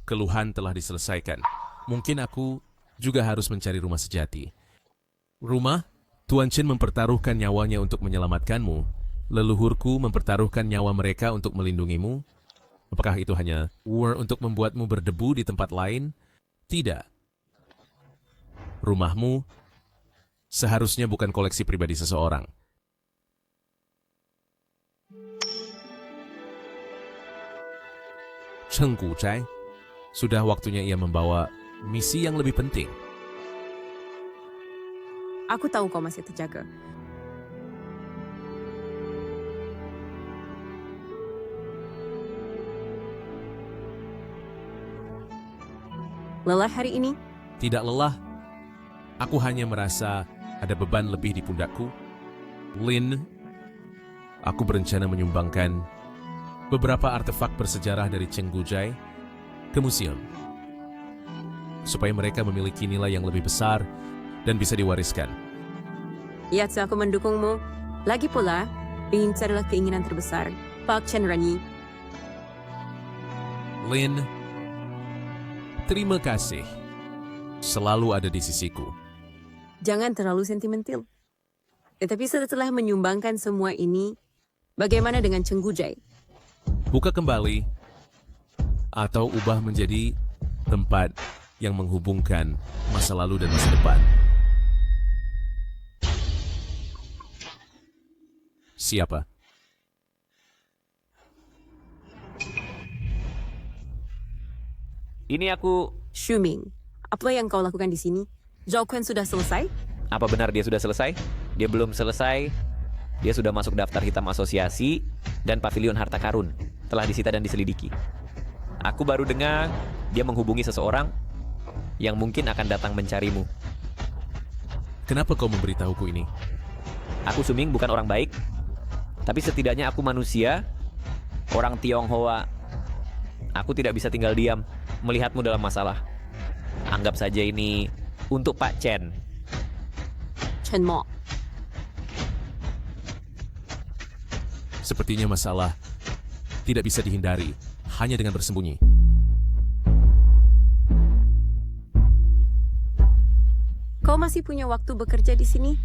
keluhan telah diselesaikan. Mungkin aku juga harus mencari rumah sejati. Rumah, Tuan Chen mempertaruhkan nyawanya untuk menyelamatkanmu. Leluhurku mempertaruhkan nyawa mereka untuk melindungimu. Apakah itu hanya war untuk membuatmu berdebu di tempat lain? Tidak. Rumahmu seharusnya bukan koleksi pribadi seseorang. Cheng Guzhai, sudah waktunya ia membawa misi yang lebih penting. Aku tahu kau masih terjaga. Lelah hari ini? Tidak lelah. Aku hanya merasa ada beban lebih di pundakku. Lin, aku berencana menyumbangkan beberapa artefak bersejarah dari Cheng Guzhai ke museum, supaya mereka memiliki nilai yang lebih besar dan bisa diwariskan. Ya, aku mendukungmu. Lagi pula, ingin adalah keinginan terbesar Pak Chen Renyi. Lin, terima kasih. Selalu ada di sisiku. Jangan terlalu sentimental. Tetapi setelah menyumbangkan semua ini, bagaimana dengan Cheng Guzhai? Buka kembali atau ubah menjadi tempat yang menghubungkan masa lalu dan masa depan. Siapa? Ini aku... Xu Ming, apa yang kau lakukan di sini? Zhao Kun sudah selesai? Apa benar dia sudah selesai? Dia belum selesai, dia sudah masuk daftar hitam asosiasi dan pavilion harta karun telah disita dan diselidiki. Aku baru dengar dia menghubungi seseorang yang mungkin akan datang mencarimu. Kenapa kau memberitahuku ini? Aku Suming bukan orang baik, tapi setidaknya aku manusia, orang Tionghoa. Aku tidak bisa tinggal diam melihatmu dalam masalah. Anggap saja ini untuk Pak Chen. Chen Mo. Sepertinya masalah tidak bisa dihindari hanya dengan bersembunyi. Kau masih punya waktu bekerja di sini?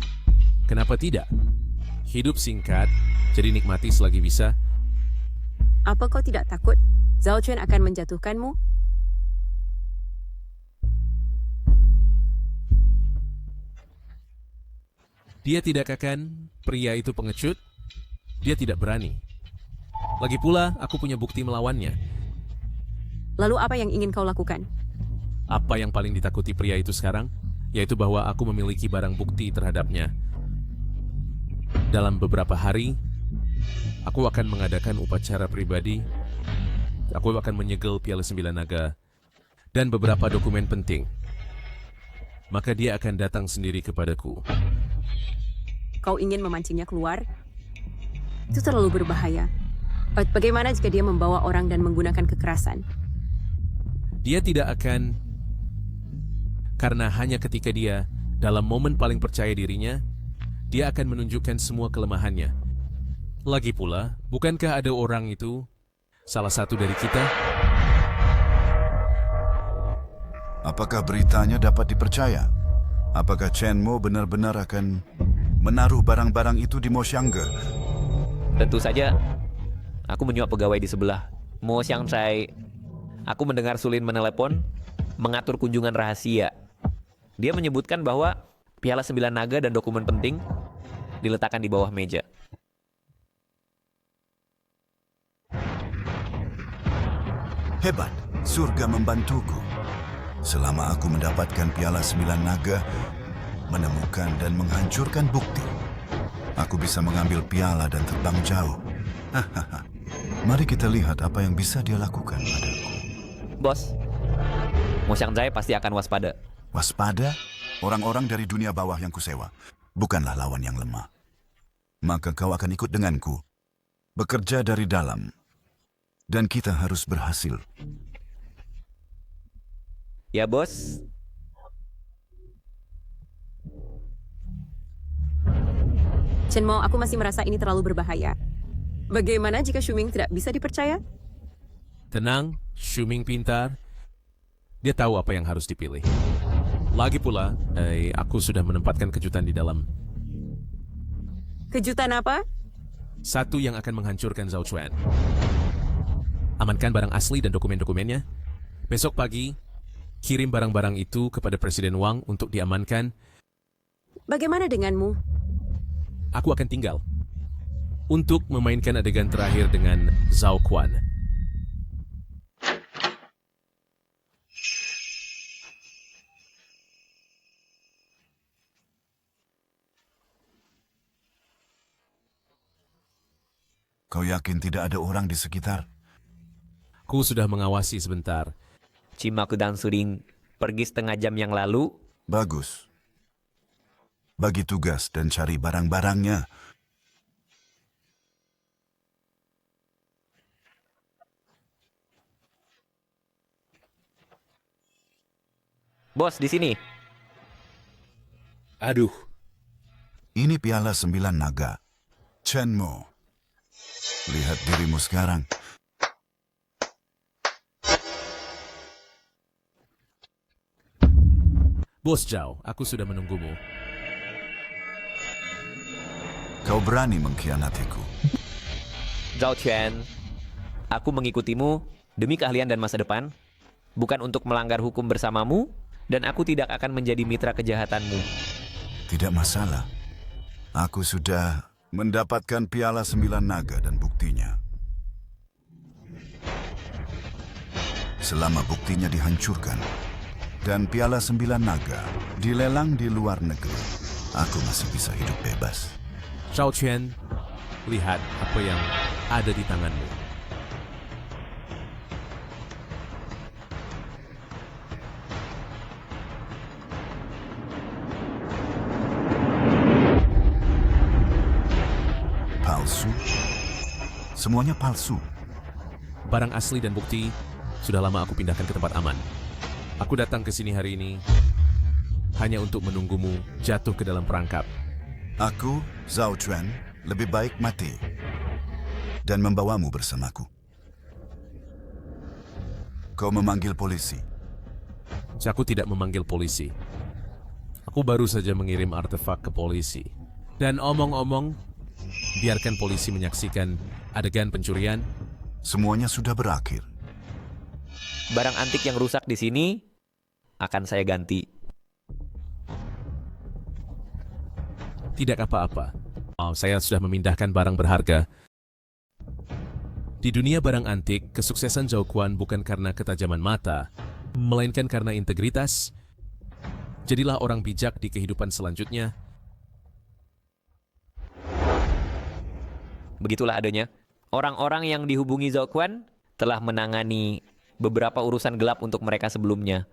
Kenapa tidak? Hidup singkat, jadi nikmati selagi bisa. Apa kau tidak takut Zhao Chuan akan menjatuhkanmu? Dia tidak akan, pria itu pengecut. Dia tidak berani. Lagi pula, aku punya bukti melawannya. Lalu apa yang ingin kau lakukan? Apa yang paling ditakuti pria itu sekarang? Yaitu bahwa aku memiliki barang bukti terhadapnya. Dalam beberapa hari, aku akan mengadakan upacara pribadi. Aku akan menyegel Piala Sembilan Naga dan beberapa dokumen penting. Maka dia akan datang sendiri kepadaku. Kau ingin memancingnya keluar? Itu terlalu berbahaya. Bagaimana jika dia membawa orang dan menggunakan kekerasan? Dia tidak akan, karena hanya ketika dia dalam momen paling percaya dirinya, dia akan menunjukkan semua kelemahannya. Lagi pula, bukankah ada orang itu, salah satu dari kita? Apakah beritanya dapat dipercaya? Apakah Chen Mo benar-benar akan menaruh barang-barang itu di Mo Xiangge? Tentu saja, aku menyuap pegawai di sebelah. Mo Xiangzai, aku mendengar Sulin menelepon, mengatur kunjungan rahasia. Dia menyebutkan bahwa Piala Sembilan Naga dan dokumen penting diletakkan di bawah meja. Hebat, surga membantuku. Selama aku mendapatkan Piala Sembilan Naga, menemukan dan menghancurkan bukti, aku bisa mengambil piala dan terbang jauh. Mari kita lihat apa yang bisa dia lakukan padaku. Bos, Mo Xiangzai pasti akan waspada. Waspada? Orang-orang dari dunia bawah yang kusewa bukanlah lawan yang lemah. Maka kau akan ikut denganku, bekerja dari dalam, dan kita harus berhasil. Ya, Bos. Chen Mo, aku masih merasa ini terlalu berbahaya. Bagaimana jika Shuming tidak bisa dipercaya? Tenang, Shuming pintar. Dia tahu apa yang harus dipilih. Lagi pula, aku sudah menempatkan kejutan di dalam. Kejutan apa? Satu yang akan menghancurkan Zhao Chuan. Amankan barang asli dan dokumen-dokumennya. Besok pagi, kirim barang-barang itu kepada Presiden Wang untuk diamankan. Bagaimana denganmu? Aku akan tinggal untuk memainkan adegan terakhir dengan Zhao Quan. Kau yakin tidak ada orang di sekitar? Ku sudah mengawasi sebentar. Cimaku dan Suring pergi setengah jam yang lalu. Bagus. Bagi tugas dan cari barang-barangnya. Bos, di sini. Aduh. Ini Piala Sembilan Naga. Chen Mo. Lihat dirimu sekarang. Bos Zhao, aku sudah menunggumu. Kau berani mengkhianatiku. Zhao Chuan, aku mengikutimu demi keahlian dan masa depan, bukan untuk melanggar hukum bersamamu, dan aku tidak akan menjadi mitra kejahatanmu. Tidak masalah. Aku sudah mendapatkan Piala Sembilan Naga dan buktinya. Selama buktinya dihancurkan dan Piala Sembilan Naga dilelang di luar negeri, aku masih bisa hidup bebas. Shao Chuan, lihat apa yang ada di tanganmu. Palsu? Semuanya palsu. Barang asli dan bukti sudah lama aku pindahkan ke tempat aman. Aku datang ke sini hari ini hanya untuk menunggumu jatuh ke dalam perangkap. Aku, Zhao Chuan, lebih baik mati dan membawamu bersamaku. Kau memanggil polisi. Aku tidak memanggil polisi. Aku baru saja mengirim artefak ke polisi. Dan omong-omong, biarkan polisi menyaksikan adegan pencurian. Semuanya sudah berakhir. Barang antik yang rusak di sini akan saya ganti. Tidak apa-apa. Saya sudah memindahkan barang berharga. Di dunia barang antik, kesuksesan Zhao Kuan bukan karena ketajaman mata, melainkan karena integritas. Jadilah orang bijak di kehidupan selanjutnya. Begitulah adanya. Orang-orang yang dihubungi Zhao Kuan telah menangani beberapa urusan gelap untuk mereka sebelumnya.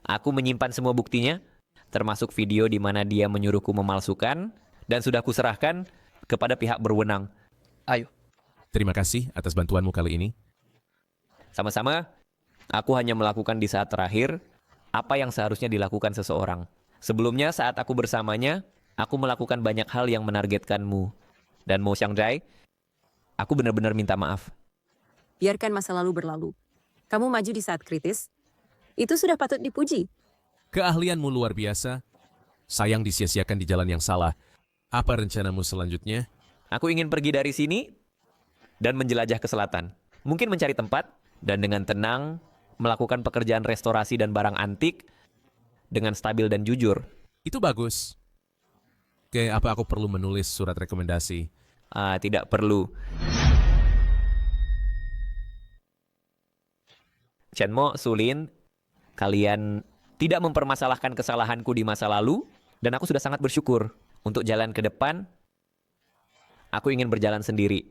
Aku menyimpan semua buktinya, termasuk video di mana dia menyuruhku memalsukan, dan sudah kuserahkan kepada pihak berwenang. Ayo. Terima kasih atas bantuanmu kali ini. Sama-sama, aku hanya melakukan di saat terakhir apa yang seharusnya dilakukan seseorang. Sebelumnya saat aku bersamanya, aku melakukan banyak hal yang menargetkanmu. Dan Mo Xiangjai, aku benar-benar minta maaf. Biarkan masa lalu berlalu. Kamu maju di saat kritis. Itu sudah patut dipuji. Keahlianmu luar biasa. Sayang disia-siakan di jalan yang salah. Apa rencanamu selanjutnya? Aku ingin pergi dari sini dan menjelajah ke selatan. Mungkin mencari tempat dan dengan tenang melakukan pekerjaan restorasi dan barang antik dengan stabil dan jujur. Itu bagus. Oke, apa aku perlu menulis surat rekomendasi? Tidak perlu. Chen Mo, Su Lin, kalian tidak mempermasalahkan kesalahanku di masa lalu, dan aku sudah sangat bersyukur. Untuk jalan ke depan, aku ingin berjalan sendiri.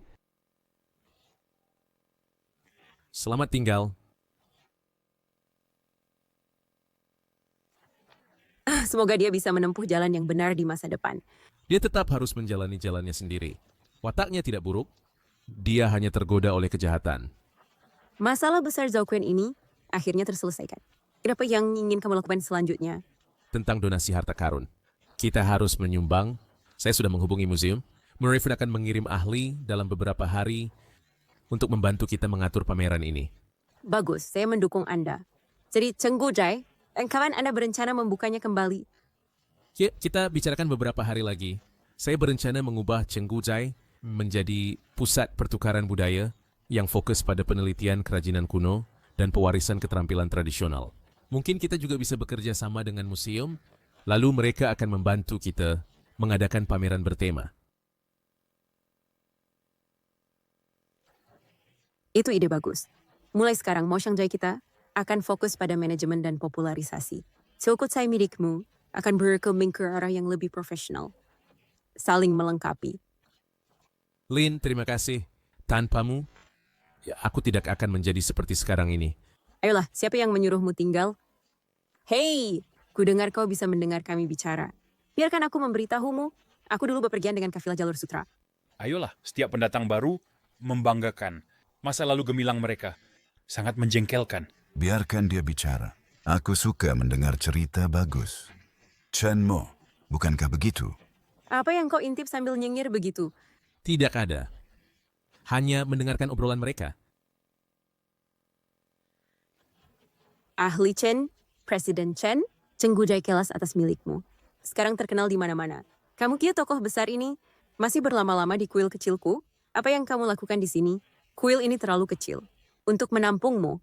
Selamat tinggal. Semoga dia bisa menempuh jalan yang benar di masa depan. Dia tetap harus menjalani jalannya sendiri. Wataknya tidak buruk. Dia hanya tergoda oleh kejahatan. Masalah besar Zhao Kuan ini akhirnya terselesaikan. Apa yang ingin kamu lakukan selanjutnya? Tentang donasi harta karun. Kita harus menyumbang. Saya sudah menghubungi museum. Murrayford akan mengirim ahli dalam beberapa hari untuk membantu kita mengatur pameran ini. Bagus, saya mendukung Anda. Jadi Cheng Guzhai, kapan Anda berencana membukanya kembali? Ya, kita bicarakan beberapa hari lagi. Saya berencana mengubah Cheng Guzhai menjadi pusat pertukaran budaya yang fokus pada penelitian kerajinan kuno dan pewarisan keterampilan tradisional. Mungkin kita juga bisa bekerja sama dengan museum, lalu mereka akan membantu kita mengadakan pameran bertema. Itu ide bagus. Mulai sekarang, Mo Xiangjai kita akan fokus pada manajemen dan popularisasi. Cokutsai milikmu akan berkembang ke arah yang lebih profesional. Saling melengkapi. Lin, terima kasih. Tanpamu, aku tidak akan menjadi seperti sekarang ini. Ayolah, siapa yang menyuruhmu tinggal? Hei, ku dengar kau bisa mendengar kami bicara. Biarkan aku memberitahumu. Aku dulu bepergian dengan kafilah jalur sutra. Ayolah, setiap pendatang baru membanggakan. Masa lalu gemilang mereka sangat menjengkelkan. Biarkan dia bicara. Aku suka mendengar cerita bagus. Chen Mo, bukankah begitu? Apa yang kau intip sambil nyengir begitu? Tidak ada. Hanya mendengarkan obrolan mereka. Ahli Chen, Presiden Chen, Cheng Guzhai kelas atas milikmu. Sekarang terkenal di mana-mana. Kamu kira tokoh besar ini masih berlama-lama di kuil kecilku? Apa yang kamu lakukan di sini? Kuil ini terlalu kecil untuk menampungmu.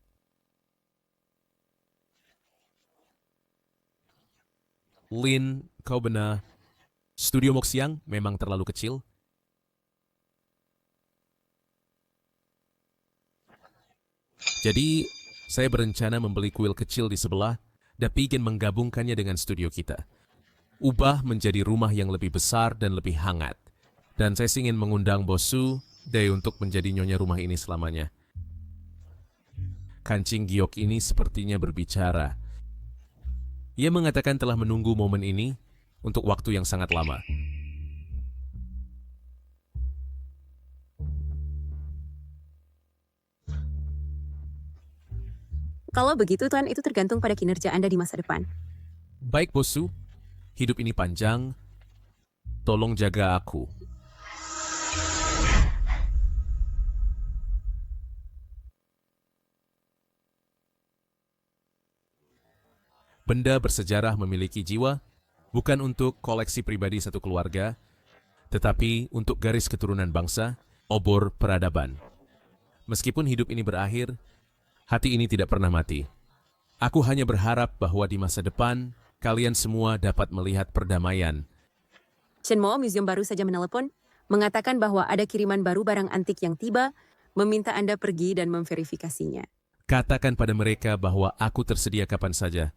Lin, kau benar. Studio Moxiang memang terlalu kecil. Jadi, saya berencana membeli kuil kecil di sebelah dan ingin menggabungkannya dengan studio kita. ubah menjadi rumah yang lebih besar dan lebih hangat. Dan saya ingin mengundang Bos Su Day untuk menjadi nyonya rumah ini selamanya. Kancing giok ini sepertinya berbicara. Ia mengatakan telah menunggu momen ini untuk waktu yang sangat lama. Kalau begitu, Tuan, itu tergantung pada kinerja Anda di masa depan. Baik, Bos Su. Hidup ini panjang. Tolong jaga aku. Benda bersejarah memiliki jiwa, bukan untuk koleksi pribadi satu keluarga, tetapi untuk garis keturunan bangsa, obor peradaban. Meskipun hidup ini berakhir, hati ini tidak pernah mati. Aku hanya berharap bahwa di masa depan, kalian semua dapat melihat perdamaian. Chen Mo Museum baru saja menelepon, mengatakan bahwa ada kiriman baru barang antik yang tiba, meminta Anda pergi dan memverifikasinya. Katakan pada mereka bahwa aku tersedia kapan saja.